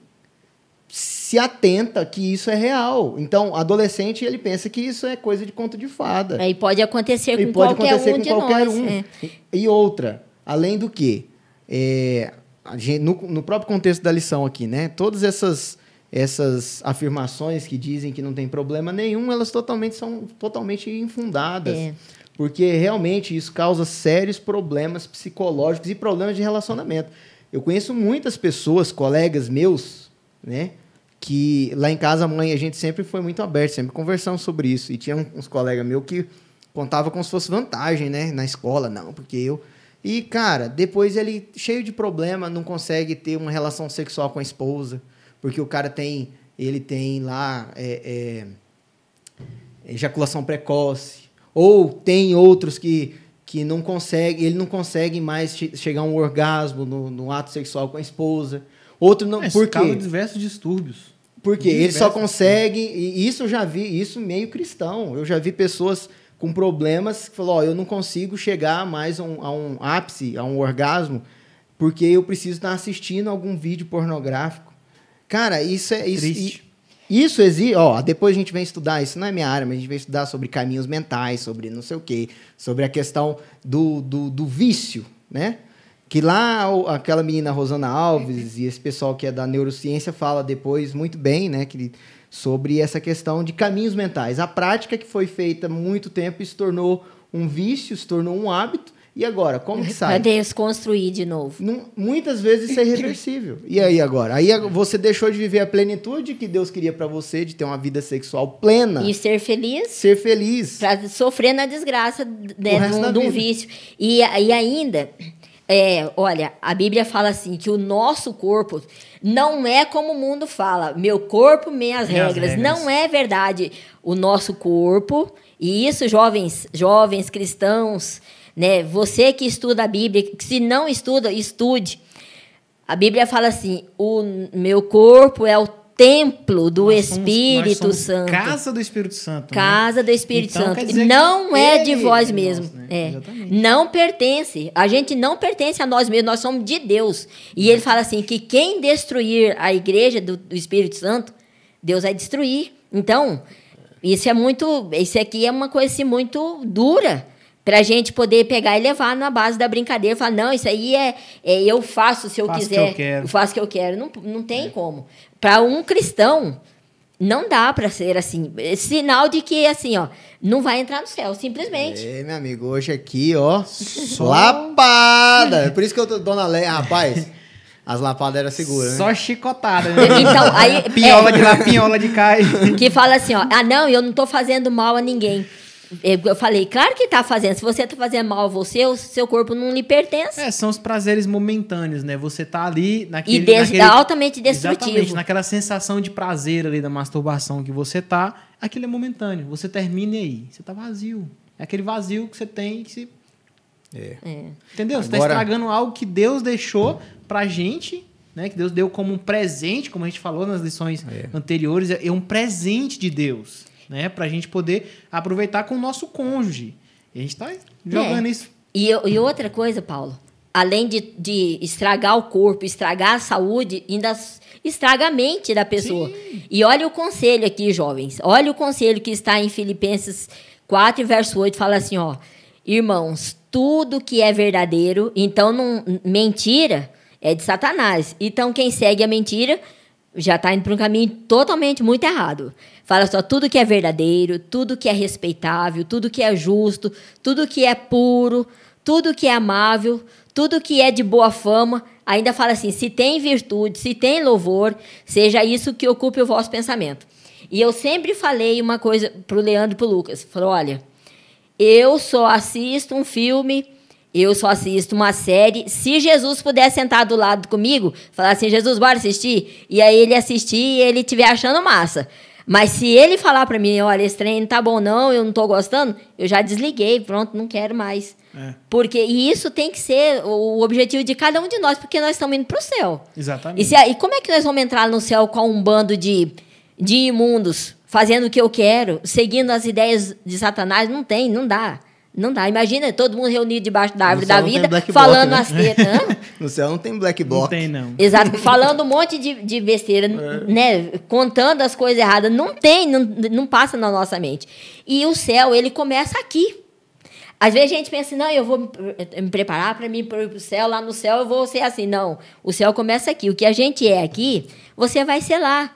se atenta que isso é real. Então, adolescente, ele pensa que isso é coisa de conto de fada. E pode acontecer com qualquer um de nós. E outra, além do que, no próprio contexto da lição aqui, né? Todas essas afirmações que dizem que não tem problema nenhum, elas são totalmente infundadas. Porque realmente isso causa sérios problemas psicológicos e problemas de relacionamento. Eu conheço muitas pessoas, colegas meus, né, que lá em casa, a mãe, a gente sempre foi muito aberto, sempre conversamos sobre isso. E tinha uns colegas meus que contavam como se fosse vantagem, né, na escola. Não, porque eu... E, cara, depois ele, cheio de problema, não consegue ter uma relação sexual com a esposa, porque o cara tem lá ejaculação precoce. Ou tem outros que não consegue, ele não consegue mais chegar a um orgasmo no ato sexual com a esposa. Outro não, por quê? Causa diversos distúrbios. Porque ele só consegue, e isso eu já vi, isso meio cristão. Eu já vi pessoas com problemas que falaram, eu não consigo chegar mais a um ápice, a um orgasmo, porque eu preciso estar assistindo algum vídeo pornográfico. Cara, isso é... Isso existe, depois a gente vem estudar, isso não é minha área, mas a gente vem estudar sobre caminhos mentais, sobre não sei o quê, sobre a questão do vício, né? Que lá aquela menina Rosana Alves e esse pessoal que é da neurociência fala depois muito bem, né? Sobre essa questão de caminhos mentais. A prática que foi feita há muito tempo se tornou um vício, se tornou um hábito. E agora, como que sai? Para desconstruir de novo. Muitas vezes isso é irreversível. E aí agora? Aí você deixou de viver a plenitude que Deus queria para você, de ter uma vida sexual plena. E ser feliz. Ser feliz. Para sofrer na desgraça de um vício. E ainda, olha, a Bíblia fala assim, que o nosso corpo não é como o mundo fala. Meu corpo, minhas regras. Não é verdade. O nosso corpo, e isso, jovens cristãos... Né? Você que estuda a Bíblia, que se não estuda, estude. A Bíblia fala assim, o meu corpo é o templo do Espírito Santo. Casa do Espírito Santo. Casa do Espírito Santo. Não é de vós mesmos. Não pertence. A gente não pertence a nós mesmos, nós somos de Deus. E ele fala assim, que quem destruir a igreja do Espírito Santo, Deus vai destruir. Então, isso aqui é uma coisa assim, muito dura. Para a gente poder pegar e levar na base da brincadeira. Falar, não, isso aí eu faço se eu quiser. Eu faço o que eu quero. Não tem como. Para um cristão, não dá para ser assim. É sinal de que, assim, não vai entrar no céu, simplesmente. Meu amigo, hoje aqui, lapada. É por isso que eu tô, dona Leia, rapaz... As lapadas eram seguras, né? Só chicotada, né? Então, aí... Pinhola de lá, pinhola de cá. Que fala assim, não, eu não tô fazendo mal a ninguém. Eu falei, claro que tá fazendo. Se você tá fazendo mal a você, o seu corpo não lhe pertence. São os prazeres momentâneos, né? Você tá ali naquele... altamente destrutivo. Exatamente, naquela sensação de prazer ali da masturbação que você tá, aquilo é momentâneo. Você termina e aí, você tá vazio. É aquele vazio que você tem que se... Entendeu? Você tá estragando algo que Deus deixou pra gente, né? Que Deus deu como um presente, como a gente falou nas lições anteriores, é um presente de Deus, né? Para a gente poder aproveitar com o nosso cônjuge. E a gente está jogando isso. E outra coisa, Paulo, além de estragar o corpo, estragar a saúde, ainda estraga a mente da pessoa. Sim. E olha o conselho aqui, jovens. Olha o conselho que está em Filipenses 4, verso 8, fala assim, ó. Irmãos, tudo que é verdadeiro, então mentira é de Satanás. Então quem segue a mentira já está indo para um caminho totalmente muito errado. Fala só, tudo que é verdadeiro, tudo que é respeitável, tudo que é justo, tudo que é puro, tudo que é amável, tudo que é de boa fama, ainda fala assim, se tem virtude, se tem louvor, seja isso que ocupe o vosso pensamento. E eu sempre falei uma coisa para o Leandro e para o Lucas, falou, olha, eu só assisto um filme, eu só assisto uma série, se Jesus puder sentar do lado comigo, falar assim, Jesus, bora assistir, e aí ele assistir e ele estiver achando massa. Mas se ele falar para mim, olha, esse trem não tá bom não, eu não tô gostando, eu já desliguei, pronto, não quero mais. E isso tem que ser o objetivo de cada um de nós, porque nós estamos indo para o céu. Exatamente. E como é que nós vamos entrar no céu com um bando de imundos, fazendo o que eu quero, seguindo as ideias de Satanás? Não tem, não dá. Não dá. Imagina todo mundo reunido debaixo da árvore da vida, falando as tetas. No céu não tem black bloc. Não tem, não. Exato. Falando um monte de besteira, né? Contando as coisas erradas. Não tem, não passa na nossa mente. E o céu, ele começa aqui. Às vezes a gente pensa, não, eu vou me preparar para mim ir para o céu, lá no céu eu vou ser assim. Não, o céu começa aqui. O que a gente é aqui, você vai ser lá.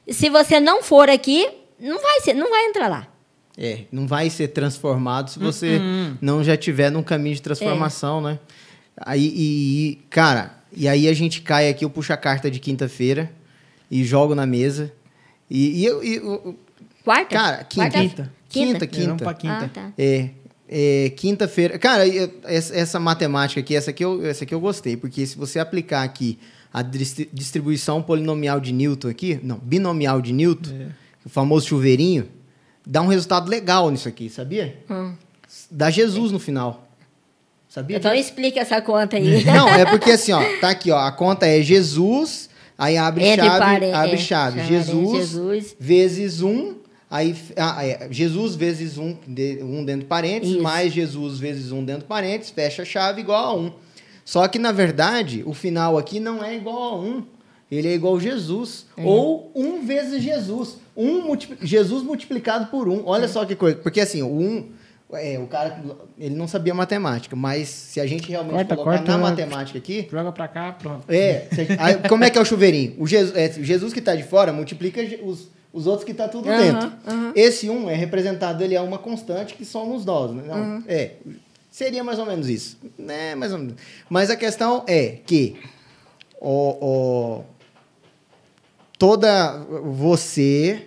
Se você não for aqui, não vai entrar lá. Não vai ser transformado se você não já estiver num caminho de transformação, né? Cara, e aí a gente cai aqui, eu puxo a carta de quinta-feira e jogo na mesa. Quarta? Cara, quinta. Vamos pra quinta. Tá. Quinta-feira. Cara, essa matemática aqui, essa aqui eu gostei, porque se você aplicar aqui a distribuição polinomial de Newton aqui, não, binomial de Newton, o famoso chuveirinho, dá um resultado legal nisso aqui, sabia? Dá Jesus no final. Sabia? Então explica essa conta aí. Não, é porque assim, ó, tá aqui, ó, a conta é Jesus, aí abre chave, Jesus vezes 1, aí Jesus vezes 1 dentro de parênteses, mais Jesus vezes 1 dentro de parênteses, fecha a chave igual a 1. Só que, na verdade, o final aqui não é igual a 1. Ele é igual a Jesus. Ou 1 vezes Jesus. Jesus multiplicado por 1. Olha só que coisa. Porque, assim, o cara, ele não sabia matemática. Mas se a gente realmente colocar na matemática aqui... Joga pra cá, pronto. Aí, como é que é o chuveirinho? O Jesus que está de fora multiplica os outros que estão tudo dentro. Esse 1 é representado, ele é uma constante que somos nós. Né? Não, seria mais ou menos isso. Né? Mais ou menos. Mas a questão é que você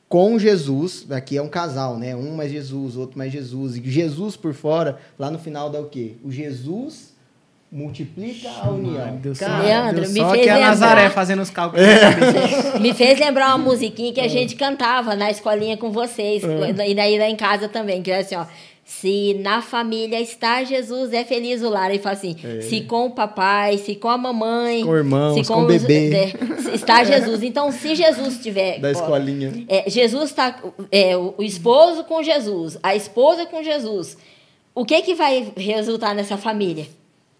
com Jesus, aqui é um casal, né? Um mais Jesus, outro mais Jesus. E Jesus por fora, lá no final dá o quê? O Jesus multiplica a união. Leandro, me fez lembrar... Nazaré fazendo os cálculos. Me fez lembrar uma musiquinha que a gente cantava na escolinha com vocês. E daí lá em casa também, que é assim, ó. Se na família está Jesus, é feliz o lar. Ele fala assim, se com o papai, se com a mamãe... Com irmãos, com o bebê. Está Jesus. Então, se Jesus estiver... Da escolinha. Jesus está... o esposo com Jesus, a esposa com Jesus. O que vai resultar nessa família?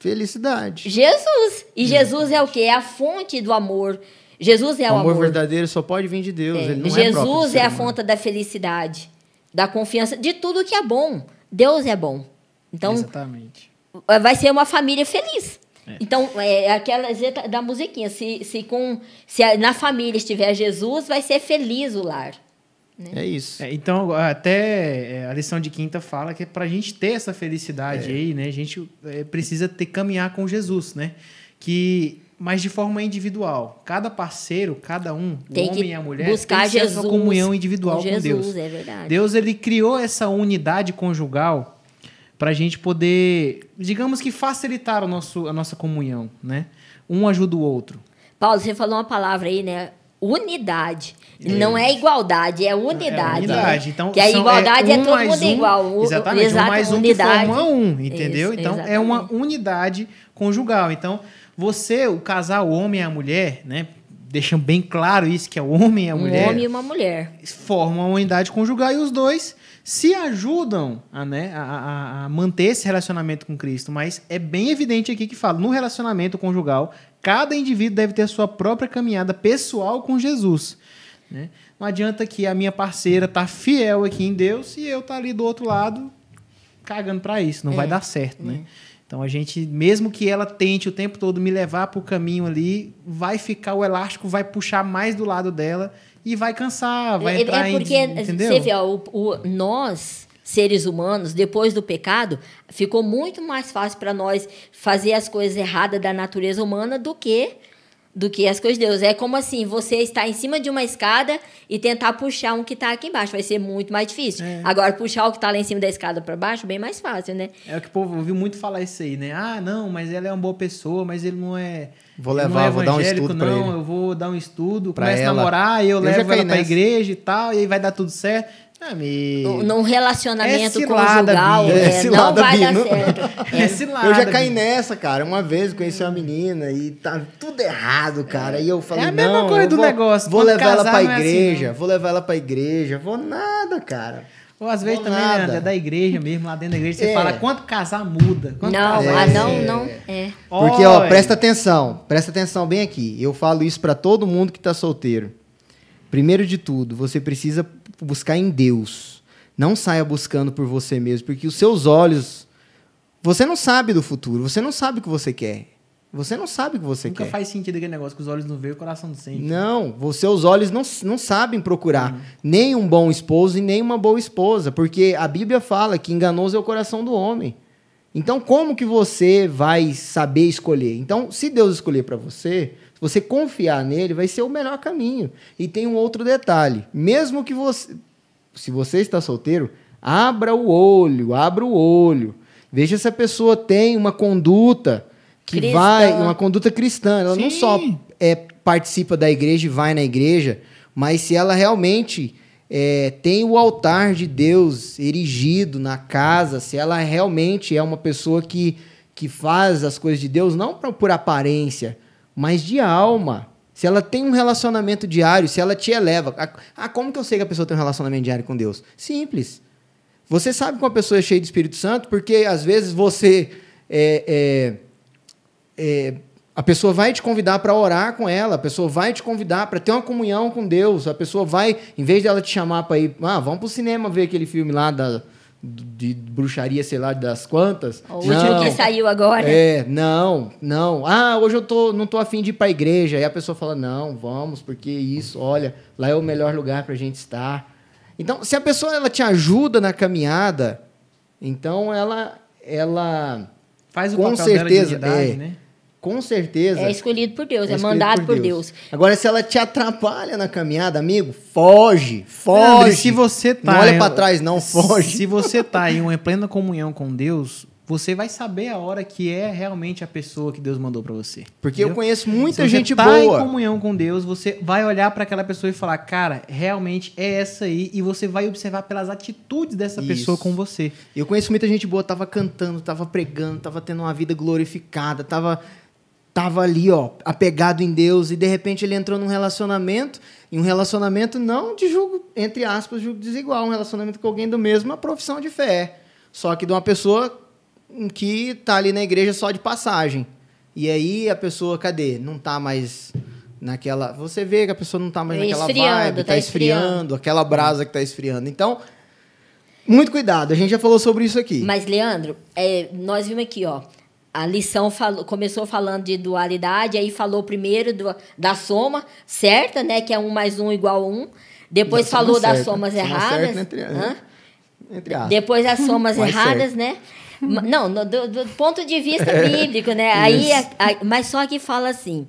Felicidade. Jesus. E Jesus é o quê? É a fonte do amor. Jesus é o amor. O amor verdadeiro só pode vir de Deus. Ele não Jesus é a fonte da felicidade, da confiança, de tudo que é bom. Deus é bom. Então, exatamente. Vai ser uma família feliz. Então, aquela da musiquinha. Se na família estiver Jesus, vai ser feliz o lar. Né? É isso. Então, até a lição de quinta fala que para a gente ter essa felicidade aí, né, a gente precisa caminhar com Jesus, né? Mas de forma individual. Cada parceiro, cada um, tem o homem e a mulher, buscar tem essa comunhão individual com Deus. É verdade. Deus, ele criou essa unidade conjugal para a gente poder, digamos que, facilitar a nossa comunhão, né? Um ajuda o outro. Paulo, você falou uma palavra aí, né? Unidade. Não é igualdade, é unidade. Unidade. Né? Então, que a igualdade é todo mundo igual. Exatamente, um mais um unidade. Que forma um, entendeu? Isso, então, exatamente. é uma unidade conjugal. Então, Você, o casal, o homem e a mulher, né? Deixam bem claro isso, que é o homem e a mulher. Um homem e uma mulher. Formam uma unidade conjugal e os dois se ajudam a manter esse relacionamento com Cristo. Mas é bem evidente aqui que fala, no relacionamento conjugal, cada indivíduo deve ter a sua própria caminhada pessoal com Jesus. Né? Não adianta que a minha parceira tá fiel aqui em Deus e eu tá ali do outro lado cagando para isso. Não vai dar certo, né? Então, a gente, mesmo que ela tente o tempo todo me levar para o caminho ali, vai ficar, o elástico vai puxar mais do lado dela e vai cansar, vai entrar porque, entendeu? Você vê, ó, nós, seres humanos, depois do pecado, ficou muito mais fácil para nós fazer as coisas erradas da natureza humana do que as coisas de Deus. É como assim, você está em cima de uma escada e tentar puxar um que está aqui embaixo. Vai ser muito mais difícil. Agora, puxar o que está lá em cima da escada para baixo, bem mais fácil, né? É o que o povo ouviu muito falar isso aí, né? Ah, não, mas ela é uma boa pessoa, mas ele não é... Vou levar, vou dar um estudo pra ele. Eu vou dar um estudo, pra começa ela. A namorar, eu levo ela pra nessa. igreja e tal, e aí vai dar tudo certo. Amigo. Num relacionamento cilada, conjugal, não vai dar certo. Eu já caí nessa, cara. Uma vez eu conheci uma menina e tá tudo errado, cara. E eu falei, a mesma coisa do negócio. Vou levar ela pra igreja, vou levar ela pra igreja. Vou nada, cara. Ou às vezes também, né, é da igreja mesmo, lá dentro da igreja, você fala quanto casar muda. Não. Porque, ó, presta atenção bem aqui. Eu falo isso pra todo mundo que tá solteiro. Primeiro de tudo, você precisa buscar em Deus. Não saia buscando por você mesmo, porque os seus olhos... Você não sabe do futuro, você não sabe o que você quer. Você não sabe o que você quer. Nunca faz sentido aquele negócio que os olhos não veem, o coração não sente. Não, seus olhos não sabem procurar nem um bom esposo e nem uma boa esposa, porque a Bíblia fala que enganoso é o coração do homem. Então, como que você vai saber escolher? Então, se Deus escolher para você, se você confiar nele, vai ser o melhor caminho. E tem um outro detalhe. Mesmo que você... Se você está solteiro, abra o olho. Veja se a pessoa tem uma conduta que cristã. Uma conduta cristã. Ela não só participa da igreja e vai na igreja, mas se ela realmente... tem o altar de Deus erigido na casa, se ela realmente é uma pessoa que faz as coisas de Deus, não por aparência, mas de alma. Se ela tem um relacionamento diário, se ela te eleva. Como que eu sei que a pessoa tem um relacionamento diário com Deus? Simples. Você sabe que uma pessoa é cheia do Espírito Santo porque, às vezes, você... a pessoa vai te convidar para orar com ela, a pessoa vai te convidar para ter uma comunhão com Deus, a pessoa vai, em vez de ela te chamar para ir, vamos pro cinema ver aquele filme lá de bruxaria, sei lá, das quantas. O último que saiu agora. Não. Hoje não tô afim de ir para a igreja. Aí a pessoa fala, não, vamos, porque isso, olha, lá é o melhor lugar para a gente estar. Então, se a pessoa ela te ajuda na caminhada, então ela faz o com papel certeza, dela de unidade, né? Com certeza. É escolhido por Deus, é mandado por Deus. Agora, se ela te atrapalha na caminhada, amigo, foge. André, se você tá não olha para trás, não, foge. Se você tá em uma plena comunhão com Deus, você vai saber a hora que é realmente a pessoa que Deus mandou para você. Porque eu conheço muita gente boa. boa. Se você tá em comunhão com Deus, você vai olhar para aquela pessoa e falar, cara, realmente é essa aí, e você vai observar pelas atitudes dessa pessoa com você. Eu conheço muita gente boa, tava cantando, tava pregando, tava tendo uma vida glorificada, tava ali, ó, apegado em Deus, e de repente ele entrou num relacionamento, e um relacionamento não de julgo, entre aspas, julgo desigual, um relacionamento com alguém da mesma profissão de fé, só que de uma pessoa que tá ali na igreja só de passagem. E aí a pessoa, cadê? Não tá mais naquela... Você vê que a pessoa não tá mais naquela vibe, tá esfriando, aquela brasa que tá esfriando. Então, muito cuidado, a gente já falou sobre isso aqui. Mas, Leandro, nós vimos aqui, ó, a lição começou falando de dualidade, aí falou primeiro da soma certa, né? Que é 1 mais 1 igual a 1. Depois falou das somas erradas. Entre aspas. Depois as somas erradas, né? Não, do ponto de vista bíblico, né? Aí, mas só que fala assim,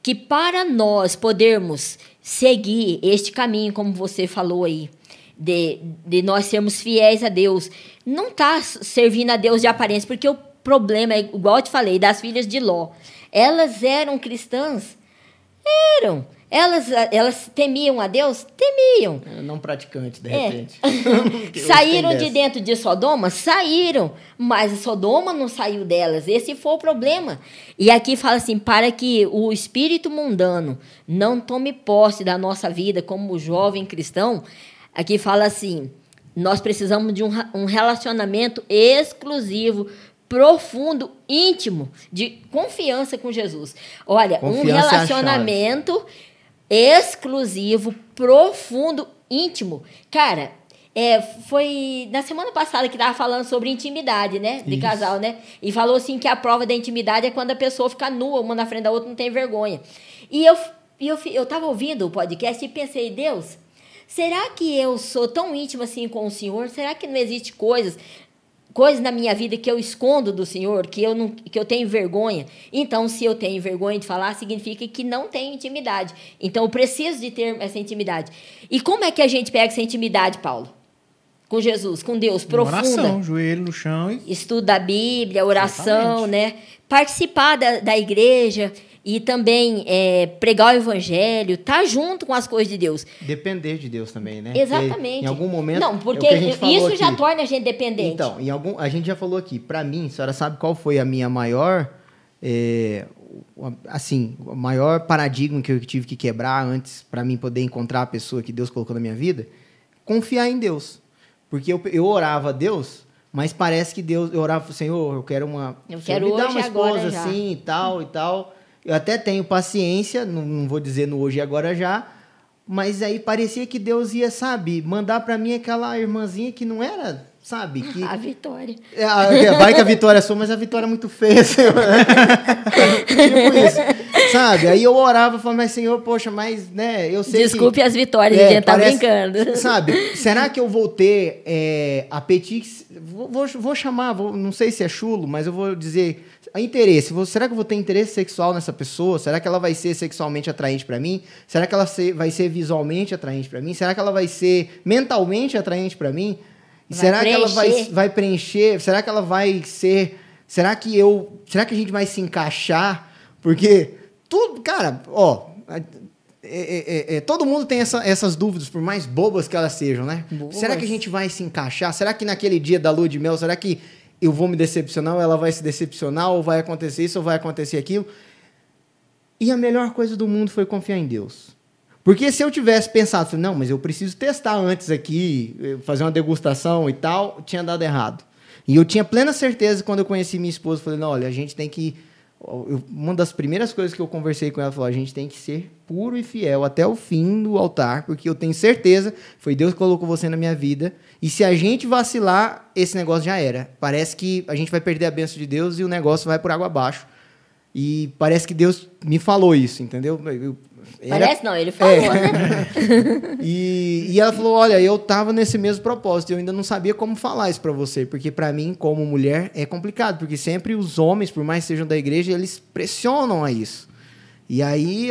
que para nós podermos seguir este caminho, como você falou aí, de nós sermos fiéis a Deus, não está servindo a Deus de aparência, porque o problema é, igual eu te falei, das filhas de Ló. Elas eram cristãs? Eram. Elas temiam a Deus? Temiam. Não praticante, de repente. Saíram de dentro de Sodoma? Saíram. Mas Sodoma não saiu delas. Esse foi o problema. E aqui fala assim, para que o espírito mundano não tome posse da nossa vida como jovem cristão, aqui fala assim, nós precisamos de um relacionamento exclusivo, profundo, íntimo, de confiança com Jesus. Olha, um relacionamento exclusivo, profundo, íntimo. Cara, foi na semana passada que estava falando sobre intimidade, né? De casal, né? E falou assim que a prova da intimidade é quando a pessoa fica nua, uma na frente da outra, não tem vergonha. E eu estava ouvindo o podcast e pensei, Deus, será que eu sou tão íntima assim com o Senhor? Será que não existe coisas na minha vida que eu escondo do Senhor, que eu tenho vergonha? Então, se eu tenho vergonha de falar, significa que não tenho intimidade. Então, eu preciso de ter essa intimidade. E como é que a gente pega essa intimidade, Paulo? Com Jesus, com Deus, profunda. Oração, joelho no chão. Estudo da Bíblia, oração, né? Participar da igreja e também pregar o evangelho, estar junto com as coisas de Deus. Depender de Deus também, né? Exatamente. Porque em algum momento... Não, porque isso já torna a gente dependente. Então, a gente já falou aqui, para mim, a senhora sabe qual foi a minha maior... o maior paradigma que eu tive que quebrar antes para mim poder encontrar a pessoa que Deus colocou na minha vida? Confiar em Deus. Porque eu orava a Deus, mas parece que Deus... Eu orava, Senhor, eu quero me dar uma esposa assim e tal, e tal. Eu até tenho paciência, não vou dizer no hoje e agora já, mas aí parecia que Deus ia, sabe, mandar para mim aquela irmãzinha que não era, sabe? Que... A Vitória. Vai que a Vitória é sua, mas a Vitória é muito feia, Senhor. Tipo isso, sabe? Aí eu orava e falava, mas Senhor, poxa, mas, né, eu sei Desculpe as Vitórias, a gente tá brincando. Sabe, será que eu vou ter apetite? Vou chamar, não sei se é chulo, mas eu vou dizer... Interesse. Será que eu vou ter interesse sexual nessa pessoa? Será que ela vai ser sexualmente atraente para mim? Será que ela vai ser visualmente atraente para mim? Será que ela vai ser mentalmente atraente para mim? Será que ela vai preencher? Será que ela vai ser... Será que a gente vai se encaixar? Porque tudo, cara, todo mundo tem essas dúvidas, por mais bobas que elas sejam, né? Boas. Será que a gente vai se encaixar? Será que naquele dia da lua de mel, será que eu vou me decepcionar, ou ela vai se decepcionar, ou vai acontecer isso, ou vai acontecer aquilo? E a melhor coisa do mundo foi confiar em Deus. Porque se eu tivesse pensado, não, mas eu preciso testar antes aqui, fazer uma degustação e tal, tinha dado errado. E eu tinha plena certeza, quando eu conheci minha esposa, falei, não, olha, a gente tem que... Uma das primeiras coisas que eu conversei com ela, falou, a gente tem que ser puro e fiel até o fim do altar, porque eu tenho certeza, foi Deus que colocou você na minha vida, e se a gente vacilar, esse negócio já era. Parece que a gente vai perder a bênção de Deus e o negócio vai por água abaixo. E parece que Deus me falou isso, entendeu? Parece não, ele falou, né? E ela falou, olha, eu tava nesse mesmo propósito, eu ainda não sabia como falar isso para você, porque para mim, como mulher, é complicado, porque sempre os homens, por mais que sejam da igreja, eles pressionam a isso. E aí,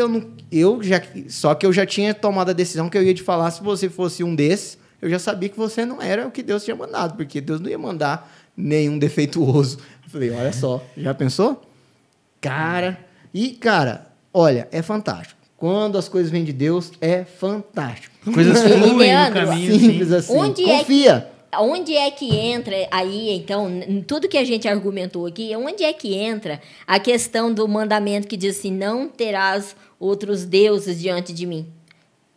só que eu já tinha tomado a decisão que eu ia te falar, se você fosse um desses, eu já sabia que você não era o que Deus tinha mandado, porque Deus não ia mandar nenhum defeituoso. Eu falei, olha só, já pensou? Cara, olha, é fantástico. Quando as coisas vêm de Deus, é fantástico. Coisas fluem no caminho. Simples assim. Confia. Onde é que entra aí, então, tudo que a gente argumentou aqui, onde é que entra a questão do mandamento que diz assim, não terás outros deuses diante de mim?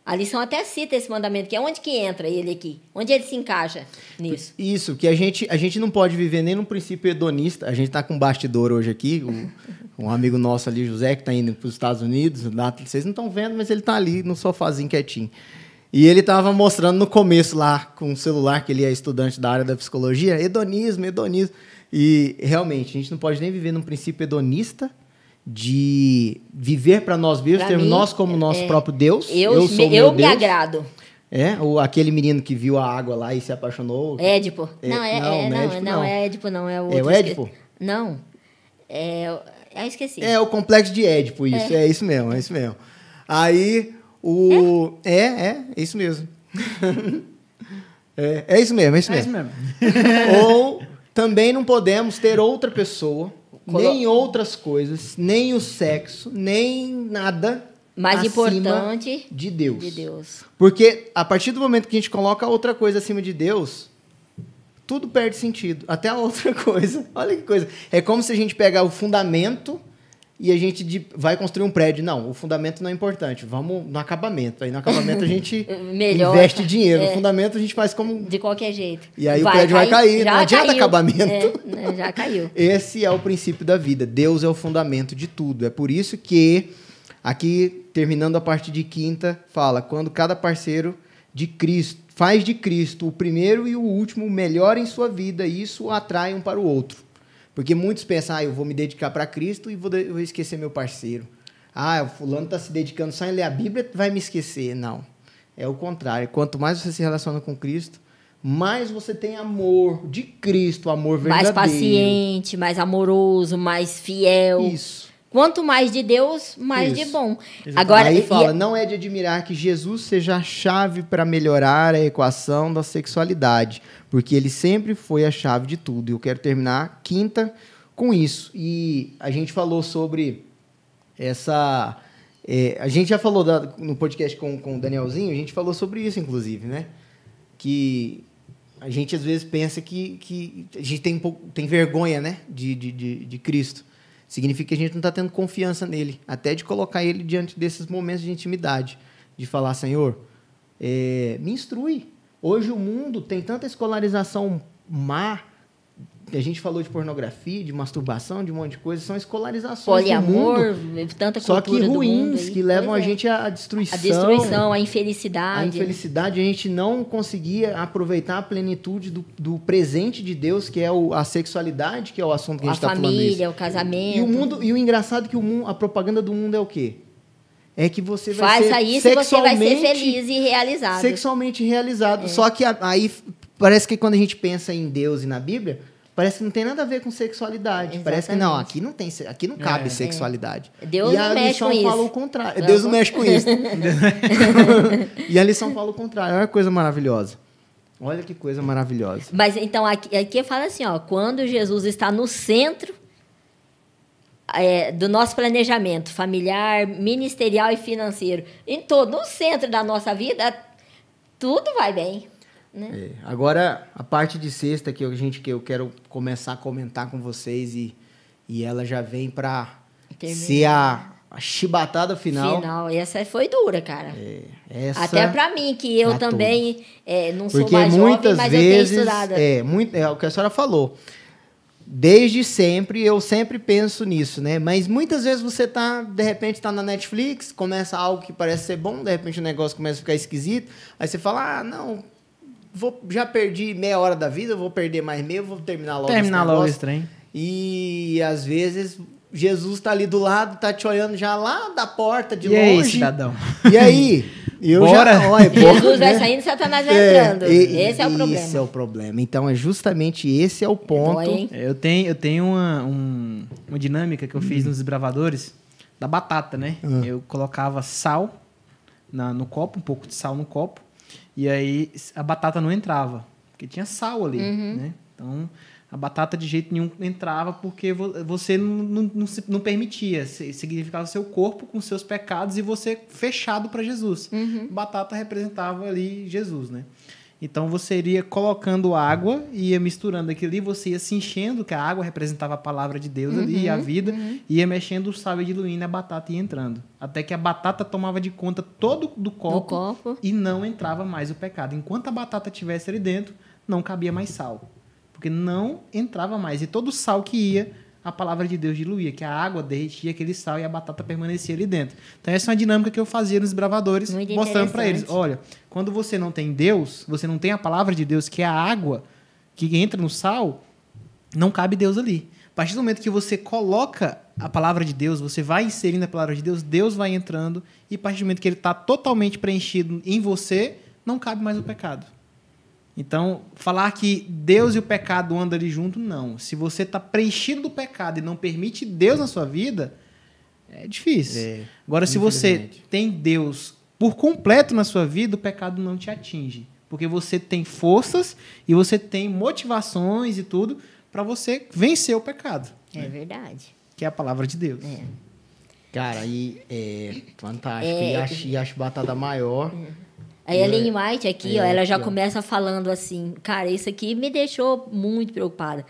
A lição até cita esse mandamento, que é onde que entra ele aqui? Onde ele se encaixa nisso? Isso, que a gente não pode viver nem num princípio hedonista. A gente está com um bastidor hoje aqui, um amigo nosso ali, José, que está indo para os Estados Unidos. Lá, vocês não estão vendo, mas ele está ali no sofazinho quietinho. E ele estava mostrando no começo lá, com o celular, que ele é estudante da área da psicologia, hedonismo. E realmente, a gente não pode nem viver num princípio hedonista, de viver para nós mesmos, ter nós como nosso próprio Deus. Eu me agrado. Aquele menino que viu a água lá e se apaixonou. Édipo. Não é Édipo, não. É o outro. É o Édipo? Não. Eu esqueci. É o complexo de Édipo, isso. É isso mesmo. Aí, É isso mesmo. É isso mesmo. Ou também não podemos ter outra pessoa, nem outras coisas, nem o sexo, nem nada mais acima importante de Deus. de Deus. Porque a partir do momento que a gente coloca outra coisa acima de Deus, tudo perde sentido. Até a outra coisa. Olha que coisa. É como se a gente pegar o fundamento e a gente vai construir um prédio. Não, o fundamento não é importante. Vamos no acabamento. Aí no acabamento a gente investe dinheiro. No fundamento a gente faz como... De qualquer jeito. E aí o prédio vai cair. Não adianta acabamento. Já caiu. Esse é o princípio da vida. Deus é o fundamento de tudo. É por isso que, aqui, terminando a parte de quinta, fala, quando cada parceiro de Cristo, faz de Cristo o primeiro e o último, o melhor em sua vida, e isso atrai um para o outro. Porque muitos pensam, eu vou me dedicar para Cristo e vou esquecer meu parceiro. O fulano está se dedicando só em ler a Bíblia, vai me esquecer. Não, é o contrário. Quanto mais você se relaciona com Cristo, mais você tem amor de Cristo, amor verdadeiro. Mais paciente, mais amoroso, mais fiel. Isso. Quanto mais de Deus, mais Isso. de bom. Agora, aí fala, não é de admirar que Jesus seja a chave para melhorar a equação da sexualidade, porque ele sempre foi a chave de tudo. E eu quero terminar quinta com isso. E a gente falou sobre essa... a gente já falou no podcast com o Danielzinho, a gente falou sobre isso, inclusive, né? Que a gente às vezes pensa que a gente tem vergonha, né? de Cristo. Significa que a gente não está tendo confiança nele, até de colocar ele diante desses momentos de intimidade, de falar, Senhor, me instrui. Hoje o mundo tem tanta escolarização má, a gente falou de pornografia, de masturbação, de um monte de coisa, são escolarizações poliamor, do mundo, tanta só cultura que do ruins, mundo aí. que levam a gente à destruição. A destruição, a infelicidade. A infelicidade, a gente não conseguia aproveitar a plenitude do presente de Deus, que é a sexualidade, que é o assunto que a gente está falando. A família, o casamento. E o engraçado é que a propaganda do mundo é o quê? É que você vai Faça ser isso e você vai ser feliz e realizado. Sexualmente realizado. Só que aí parece que quando a gente pensa em Deus e na Bíblia, parece que não tem nada a ver com sexualidade. Exatamente. Parece que não, aqui não cabe sexualidade. Deus não mexe com isso. E a lição fala o contrário. Deus não mexe com isso. E a lição fala o contrário. Olha que coisa maravilhosa. Olha que coisa maravilhosa. Mas então aqui fala assim, quando Jesus está no centro do nosso planejamento familiar, ministerial e financeiro, no centro da nossa vida, tudo vai bem. Né? Agora, a parte de sexta que eu quero começar a comentar com vocês e ela já vem para ser a chibatada final. Essa foi dura, cara. Essa até para mim, que eu também não sou porque mais muitas jovem, mas vezes, eu tenho estudado. É o que a senhora falou. Desde sempre, eu sempre penso nisso, né? Mas muitas vezes você de repente está na Netflix, começa algo que parece ser bom, de repente o negócio começa a ficar esquisito, aí você fala, não... já perdi meia hora da vida, eu vou perder mais meia, eu vou terminar logo esse trem. E às vezes Jesus está ali do lado, está te olhando já lá da porta de longe. E aí, cidadão? E aí? Bora. Jesus vai saindo e Satanás vai entrando. Esse é o problema. Esse é o problema. Então, é justamente esse é o ponto. Eu tenho uma dinâmica que eu fiz nos desbravadores da batata, né? Eu colocava sal no copo, um pouco de sal no copo, e aí a batata não entrava, porque tinha sal ali, né? Então, a batata de jeito nenhum entrava porque você não permitia. Significava o seu corpo com seus pecados e você fechado para Jesus. Batata representava ali Jesus, né? Então, você iria colocando água, ia misturando aquilo ali, você ia se enchendo, que a água representava a palavra de Deus ali, a vida, ia mexendo o sal e diluindo, a batata ia entrando. Até que a batata tomava de conta todo do copo e não entrava mais o pecado. Enquanto a batata estivesse ali dentro, não cabia mais sal. Porque não entrava mais. E todo o sal que ia, a palavra de Deus diluía, que a água derretia aquele sal e a batata permanecia ali dentro. Então, essa é uma dinâmica que eu fazia nos bravadores, mostrando para eles, olha, quando você não tem Deus, você não tem a palavra de Deus, que é a água que entra no sal, não cabe Deus ali. A partir do momento que você coloca a palavra de Deus, você vai inserindo a palavra de Deus, Deus vai entrando, e a partir do momento que ele está totalmente preenchido em você, não cabe mais o pecado. Então, falar que Deus e o pecado andam ali junto, não. Se você está preenchido do pecado e não permite Deus na sua vida, é difícil. Agora, se você tem Deus por completo na sua vida, o pecado não te atinge. Porque você tem forças e você tem motivações e tudo para você vencer o pecado. É verdade. Que é a palavra de Deus. Cara, aí é fantástico. E acho batata maior. A Ellen White aqui, ó, ela já aqui, ó. começa falando assim, cara, isso aqui me deixou muito preocupada.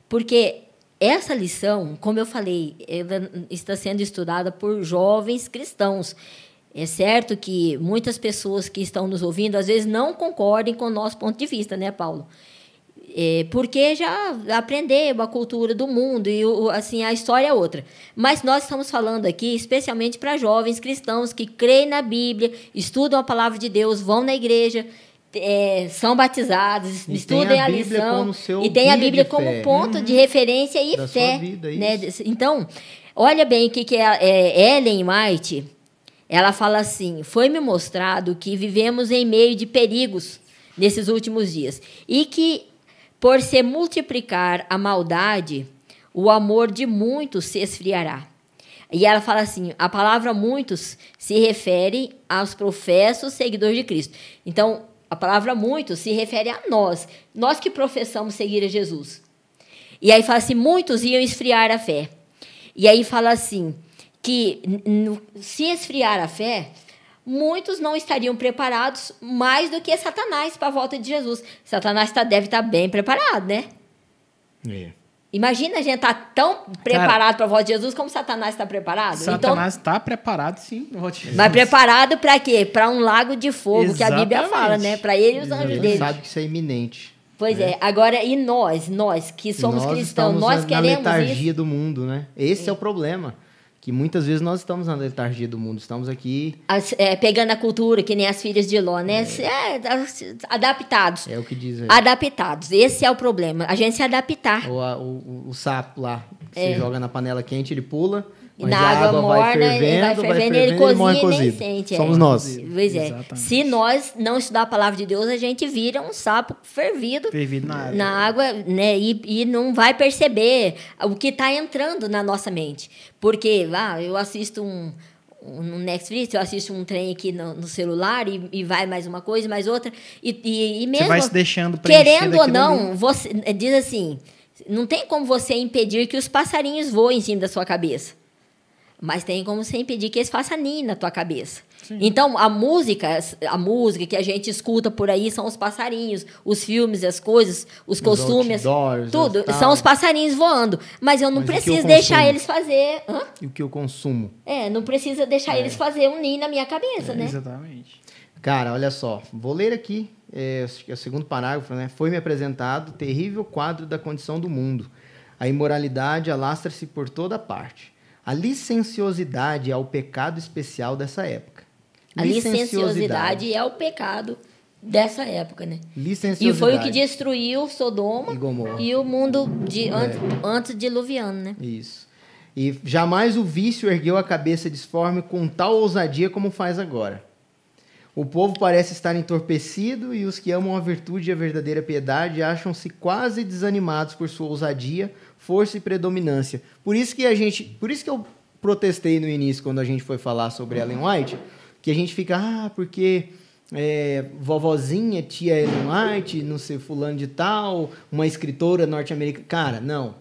Porque essa lição, como eu falei, ela está sendo estudada por jovens cristãos. É certo que muitas pessoas que estão nos ouvindo, às vezes, não concordem com o nosso ponto de vista, né, Paulo? Porque já aprenderam a cultura do mundo e assim, a história é outra. Mas nós estamos falando aqui especialmente para jovens cristãos que creem na Bíblia, estudam a palavra de Deus, vão na igreja, são batizados, estudem a lição e tem a Bíblia como ponto de referência e da fé. sua vida, Né? isso. Então, olha bem o que Ellen White, ela fala assim, foi-me mostrado que vivemos em meio de perigos nesses últimos dias e que por se multiplicar a maldade, o amor de muitos se esfriará. E ela fala assim, a palavra muitos se refere aos professos seguidores de Cristo. Então, a palavra muitos se refere a nós que professamos seguir a Jesus. E aí fala assim, muitos iam esfriar a fé. E aí fala assim, que se esfriar a fé, muitos não estariam preparados mais do que Satanás para a volta de Jesus. Satanás deve estar bem preparado, né? Imagina a gente estar tão preparado para a volta de Jesus como Satanás está preparado. Satanás está preparado, sim. Mas preparado para quê? Para um lago de fogo, Exatamente. que a Bíblia fala, né? Para ele e os anjos dele. Sabe que isso é iminente. Pois é. Agora, e nós que somos cristãos, nós queremos na letargia isso? do mundo, né? Esse é o problema. Que muitas vezes nós estamos na letargia do mundo. Estamos aqui... pegando a cultura, que nem as filhas de Ló, né? Adaptados. É o que diz aí. Adaptados. Esse é o problema. A gente se adaptar. O sapo lá. Você joga na panela quente, ele pula. Mas Na a água morna, vai fervendo, ele cozinha morre e nem cozido. sente. Somos nós. Pois é. Exatamente. Se nós não estudar a palavra de Deus, a gente vira um sapo fervido na água, né? E não vai perceber o que está entrando na nossa mente. Porque eu assisto no Netflix, eu assisto um trem aqui no celular e vai mais uma coisa, mais outra. E mesmo você vai se deixando preencher querendo ou não, ali. você diz assim, não tem como você impedir que os passarinhos voem em cima da sua cabeça. Mas tem como você impedir que eles façam ninho na tua cabeça. Sim. Então, a música que a gente escuta por aí são os passarinhos, os filmes, as coisas, os costumes, outdoors, tudo. São os passarinhos voando. Mas eu não preciso deixar eles fazer... E o que eu consumo? Não precisa deixar eles fazer um ninho na minha cabeça, né? Exatamente. Cara, olha só. Vou ler aqui é o segundo parágrafo, né? Foi-me apresentado terrível quadro da condição do mundo. A imoralidade alastra-se por toda parte. A licenciosidade é o pecado especial dessa época. A licenciosidade é o pecado dessa época, né? Licenciosidade. E foi o que destruiu Sodoma e Gomorra. E o mundo antes diluviano, né? Isso. E jamais o vício ergueu a cabeça disforme com tal ousadia como faz agora. O povo parece estar entorpecido e os que amam a virtude e a verdadeira piedade acham-se quase desanimados por sua ousadia, força e predominância. Por isso que eu protestei no início, quando a gente foi falar sobre Ellen White, que a gente fica, porque vovozinha, tia Ellen White, não sei, fulano de tal, uma escritora norte-americana. Cara, não.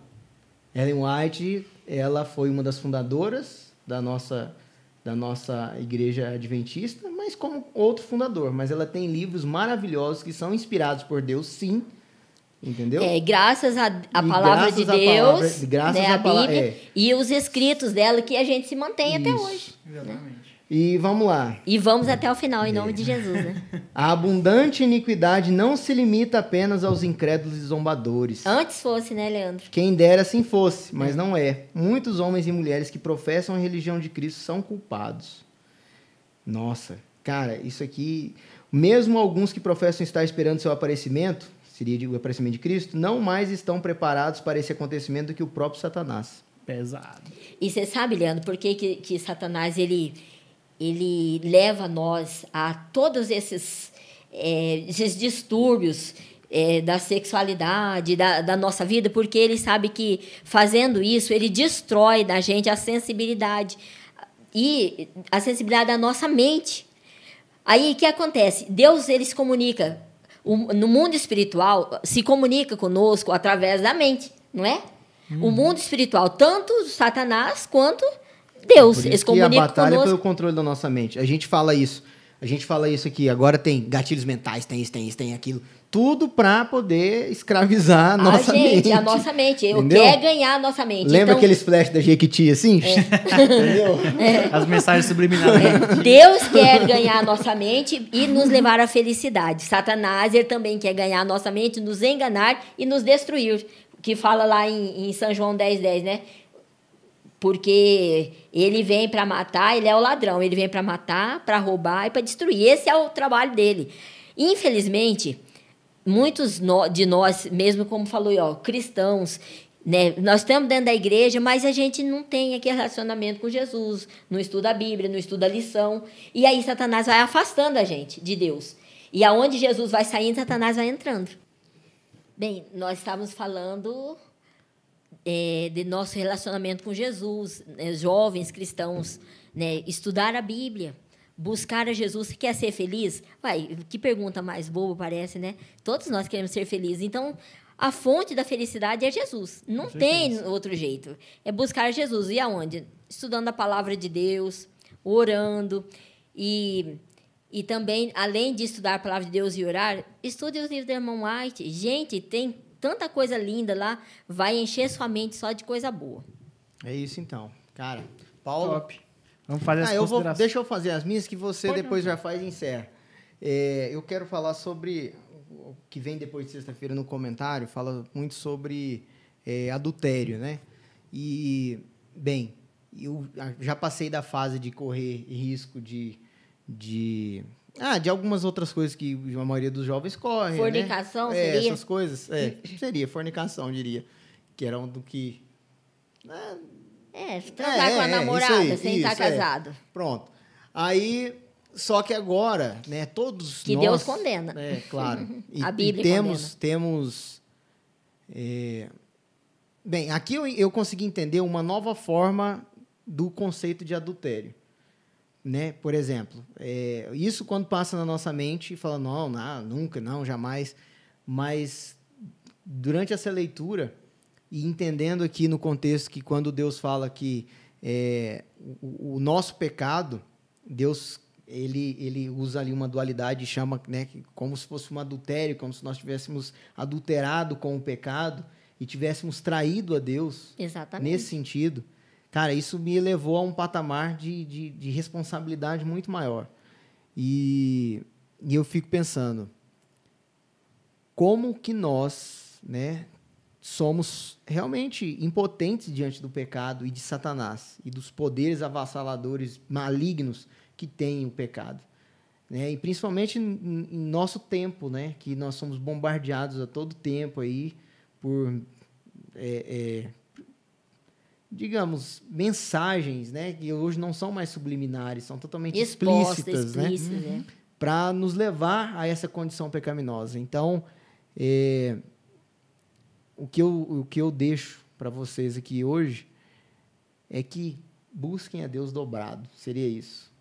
Ellen White, ela foi uma das fundadoras da nossa igreja adventista, mas como outro fundador. Mas ela tem livros maravilhosos que são inspirados por Deus, sim. Entendeu? Graças à palavra de Deus, né, a Bíblia, e os escritos dela que a gente se mantém até hoje. Exatamente. Né? E vamos lá. E vamos até o final, em nome de Jesus, né? A abundante iniquidade não se limita apenas aos incrédulos e zombadores. Antes fosse, né, Leandro? Quem dera assim fosse, mas não é. Muitos homens e mulheres que professam a religião de Cristo são culpados. Nossa, cara, isso aqui... Mesmo alguns que professam estar esperando seu aparecimento, seria o aparecimento de Cristo, não mais estão preparados para esse acontecimento do que o próprio Satanás. Pesado. E você sabe, Leandro, por que Satanás ele leva nós a todos esses distúrbios da sexualidade, da nossa vida? Porque ele sabe que, fazendo isso, ele destrói da gente a sensibilidade da nossa mente. Aí, o que acontece? Deus, ele se comunica. No mundo espiritual, se comunica conosco através da mente, não é? O mundo espiritual, tanto Satanás quanto Deus. Por Eles isso que a comunicam batalha é conosco. pelo controle da nossa mente. A gente fala isso aqui. Agora tem gatilhos mentais, tem isso, tem aquilo. Tudo para poder escravizar a nossa mente. A nossa mente. Eu Entendeu? quero ganhar a nossa mente. Lembra Então, aqueles flash da Jequiti assim? Entendeu? As mensagens subliminares. Deus quer ganhar a nossa mente e nos levar à felicidade. Satanás, ele também quer ganhar a nossa mente, nos enganar e nos destruir. Que fala lá em São João 10:10, né? Porque ele vem para matar, ele é o ladrão. Ele vem para matar, para roubar e para destruir. Esse é o trabalho dele. Infelizmente, muitos de nós, mesmo como falou, ó, cristãos, né, nós estamos dentro da igreja, mas a gente não tem aquele relacionamento com Jesus, não estuda a Bíblia, não estuda a lição, e aí Satanás vai afastando a gente de Deus. E aonde Jesus vai saindo, Satanás vai entrando. Bem, nós estávamos falando de nosso relacionamento com Jesus, né, jovens cristãos, né, estudar a Bíblia, buscar a Jesus. Você quer ser feliz? Vai, que pergunta mais boba parece, né? Todos nós queremos ser felizes. Então, a fonte da felicidade é Jesus. Não tem outro jeito. É buscar Jesus. E aonde? Estudando a palavra de Deus, orando. E também, além de estudar a palavra de Deus e orar, estude os livros da irmã White. Gente, tem tanta coisa linda lá. Vai encher sua mente só de coisa boa. É isso então. Cara, Paulo... Top. Vamos fazer as considerações. Deixa eu fazer as minhas que você Pode depois já faz e encerra. Eu quero falar sobre o que vem depois de sexta-feira no comentário, fala muito sobre adultério, né? E, bem, eu já passei da fase de correr risco de algumas outras coisas que a maioria dos jovens corre, Fornicação, né? seria? Essas coisas. Seria fornicação, diria. Que era um do que... Transar com a namorada sem estar casado. Pronto. Aí, só que agora, né, todos que nós... Deus condena. Claro. A Bíblia temos bem, aqui eu consegui entender uma nova forma do conceito de adultério. Né? Por exemplo, isso quando passa na nossa mente, fala, não, nunca, não, jamais. Mas, durante essa leitura... E entendendo aqui no contexto que quando Deus fala que o nosso pecado, Deus ele usa ali uma dualidade e chama, né, como se fosse um adultério, como se nós tivéssemos adulterado com o pecado e tivéssemos traído a Deus. Exatamente. Nesse sentido. Cara, isso me levou a um patamar de responsabilidade muito maior. E eu fico pensando, como que nós, né, somos realmente impotentes diante do pecado e de Satanás e dos poderes avassaladores malignos que tem o pecado, né? E principalmente em nosso tempo, né, que nós somos bombardeados a todo tempo aí por digamos, mensagens, né, que hoje não são mais subliminares, são totalmente explícitas, né, para nos levar a essa condição pecaminosa. Então, o que eu deixo para vocês aqui hoje é que busquem a Deus dobrado. Seria isso.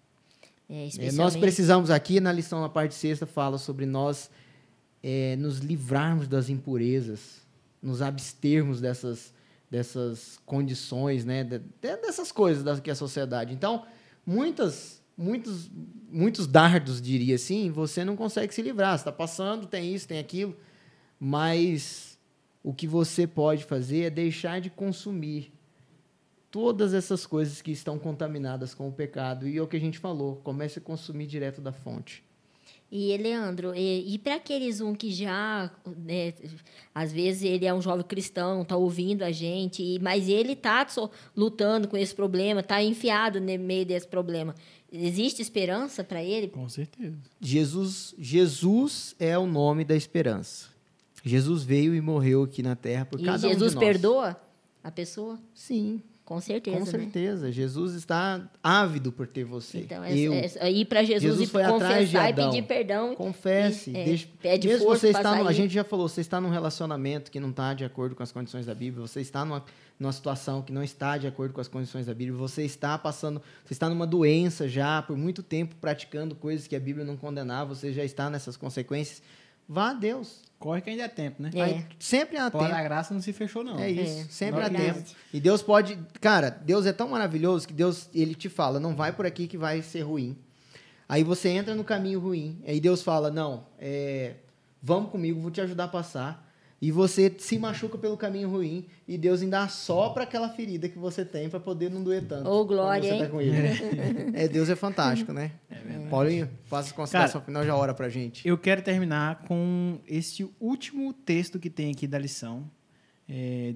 Nós precisamos aqui, na lição na parte sexta, fala sobre nós nos livrarmos das impurezas, nos abstermos dessas condições, né, dessas coisas que é a sociedade. Então, muitos dardos, diria assim, você não consegue se livrar. Você está passando, tem isso, tem aquilo, mas... O que você pode fazer é deixar de consumir todas essas coisas que estão contaminadas com o pecado. E é o que a gente falou, comece a consumir direto da fonte. E, Leandro, e para aqueles que já, né, às vezes ele é um jovem cristão, está ouvindo a gente, mas ele está lutando com esse problema, está enfiado no meio desse problema. Existe esperança para ele? Com certeza. Jesus é o nome da esperança. Jesus veio e morreu aqui na Terra por cada um de nós. E Jesus perdoa a pessoa? Sim. Com certeza. Com certeza. Né? Jesus está ávido por ter você. Então, ir para Jesus e confessar e pedir perdão. Confesse. Pede mesmo força você está a gente já falou, você está num relacionamento que não está de acordo com as condições da Bíblia, você está numa situação que não está de acordo com as condições da Bíblia, você está numa doença já por muito tempo praticando coisas que a Bíblia não condenava, você já está nessas consequências. vá a Deus. Corre que ainda é tempo, né? É. Sempre há Porta tempo. da graça não se fechou, não. É isso, sempre há verdade. tempo. E Deus pode... Cara, Deus é tão maravilhoso que Deus, ele te fala, não vai por aqui que vai ser ruim. Aí você entra no caminho ruim. Aí Deus fala, não, vamos comigo, vou te ajudar a passar. E você se machuca pelo caminho ruim. E Deus ainda assopra aquela ferida que você tem para poder não doer tanto. Ô, glória, quando você hein? tá com ele. Deus é fantástico, né? Paulinho, faça a consideração final, já ora pra gente. Eu quero terminar com este último texto que tem aqui da lição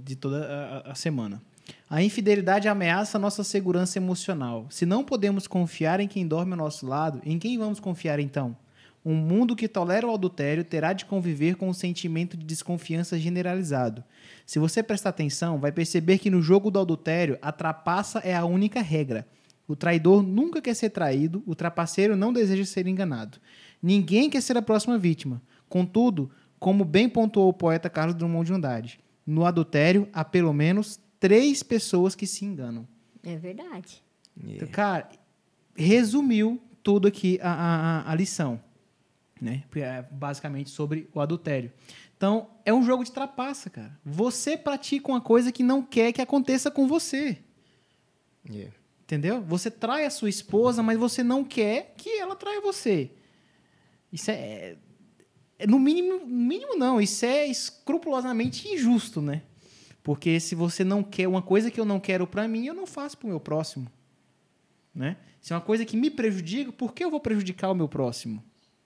de toda a semana. A infidelidade ameaça a nossa segurança emocional. Se não podemos confiar em quem dorme ao nosso lado, em quem vamos confiar então? Um mundo que tolera o adultério terá de conviver com um sentimento de desconfiança generalizado. Se você prestar atenção, vai perceber que no jogo do adultério, a trapaça é a única regra. O traidor nunca quer ser traído, o trapaceiro não deseja ser enganado. Ninguém quer ser a próxima vítima. Contudo, como bem pontuou o poeta Carlos Drummond de Andrade, no adultério há pelo menos 3 pessoas que se enganam. É verdade. Então, cara, resumiu tudo aqui a lição, né? Basicamente sobre o adultério. Então, é um jogo de trapaça, cara. Você pratica uma coisa que não quer que aconteça com você. Entendeu? Você trai a sua esposa, mas você não quer que ela traia você. Isso no mínimo não, isso é escrupulosamente injusto, né? Porque se você não quer uma coisa que eu não quero para mim, eu não faço para o meu próximo, né? Se é uma coisa que me prejudica, por que eu vou prejudicar o meu próximo?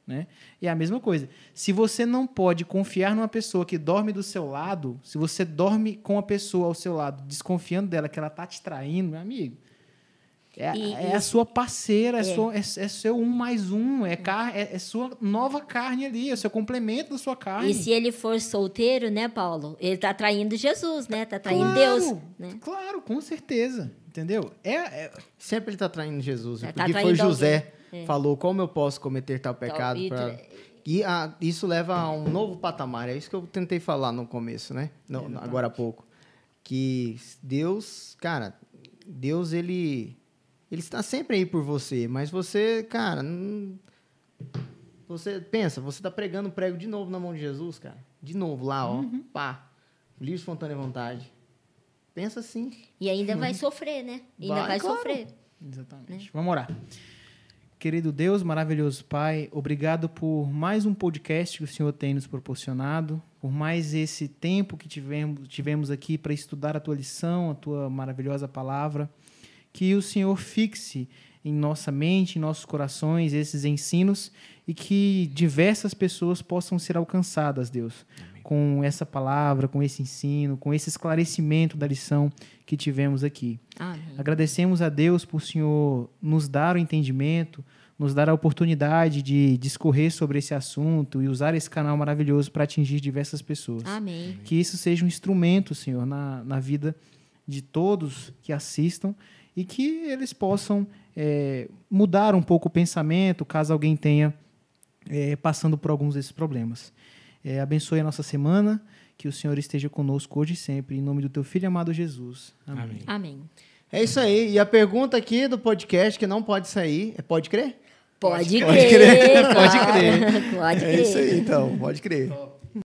Né? E é a mesma coisa. Se você não pode confiar numa pessoa que dorme do seu lado, se você dorme com a pessoa ao seu lado, desconfiando dela, que ela está te traindo, meu amigo, é a sua parceira, é seu 1 mais 1, é sua nova carne ali, é o seu complemento da sua carne. E se ele for solteiro, né, Paulo? Ele está traindo Jesus, né? Está traindo Claro, Deus. Né? Claro, com certeza. Entendeu? Sempre ele está traindo Jesus. Tá Porque traindo foi José alguém. falou, como eu posso cometer tal pecado? E isso leva a um novo patamar. É isso que eu tentei falar no começo, né? Agora há pouco. Que Deus, cara, Deus, ele está sempre aí por você, mas você, cara, você pensa, você está pregando o prego de novo na mão de Jesus, cara. De novo, lá, ó, pá, livre, espontânea vontade. Pensa assim. E ainda vai sofrer, né? Ainda vai claro. sofrer. Exatamente. Né? Vamos orar. Querido Deus, maravilhoso Pai, obrigado por mais um podcast que o Senhor tem nos proporcionado, por mais esse tempo que tivemos aqui para estudar a Tua lição, a Tua maravilhosa palavra. Que o Senhor fixe em nossa mente, em nossos corações, esses ensinos e que diversas pessoas possam ser alcançadas, Deus, amém, com essa palavra, com esse ensino, com esse esclarecimento da lição que tivemos aqui. Amém. Agradecemos a Deus por o Senhor nos dar o entendimento, nos dar a oportunidade de discorrer sobre esse assunto e usar esse canal maravilhoso para atingir diversas pessoas. Amém. Que isso seja um instrumento, Senhor, na vida de todos que assistam e que eles possam mudar um pouco o pensamento, caso alguém tenha passando por alguns desses problemas. Abençoe a nossa semana, que o Senhor esteja conosco hoje e sempre, em nome do Teu Filho amado Jesus. Amém. Amém. É isso aí. E a pergunta aqui do podcast, que não pode sair, pode crer? Pode crer. Pode crer. Pode crer. É isso aí, então. Pode crer.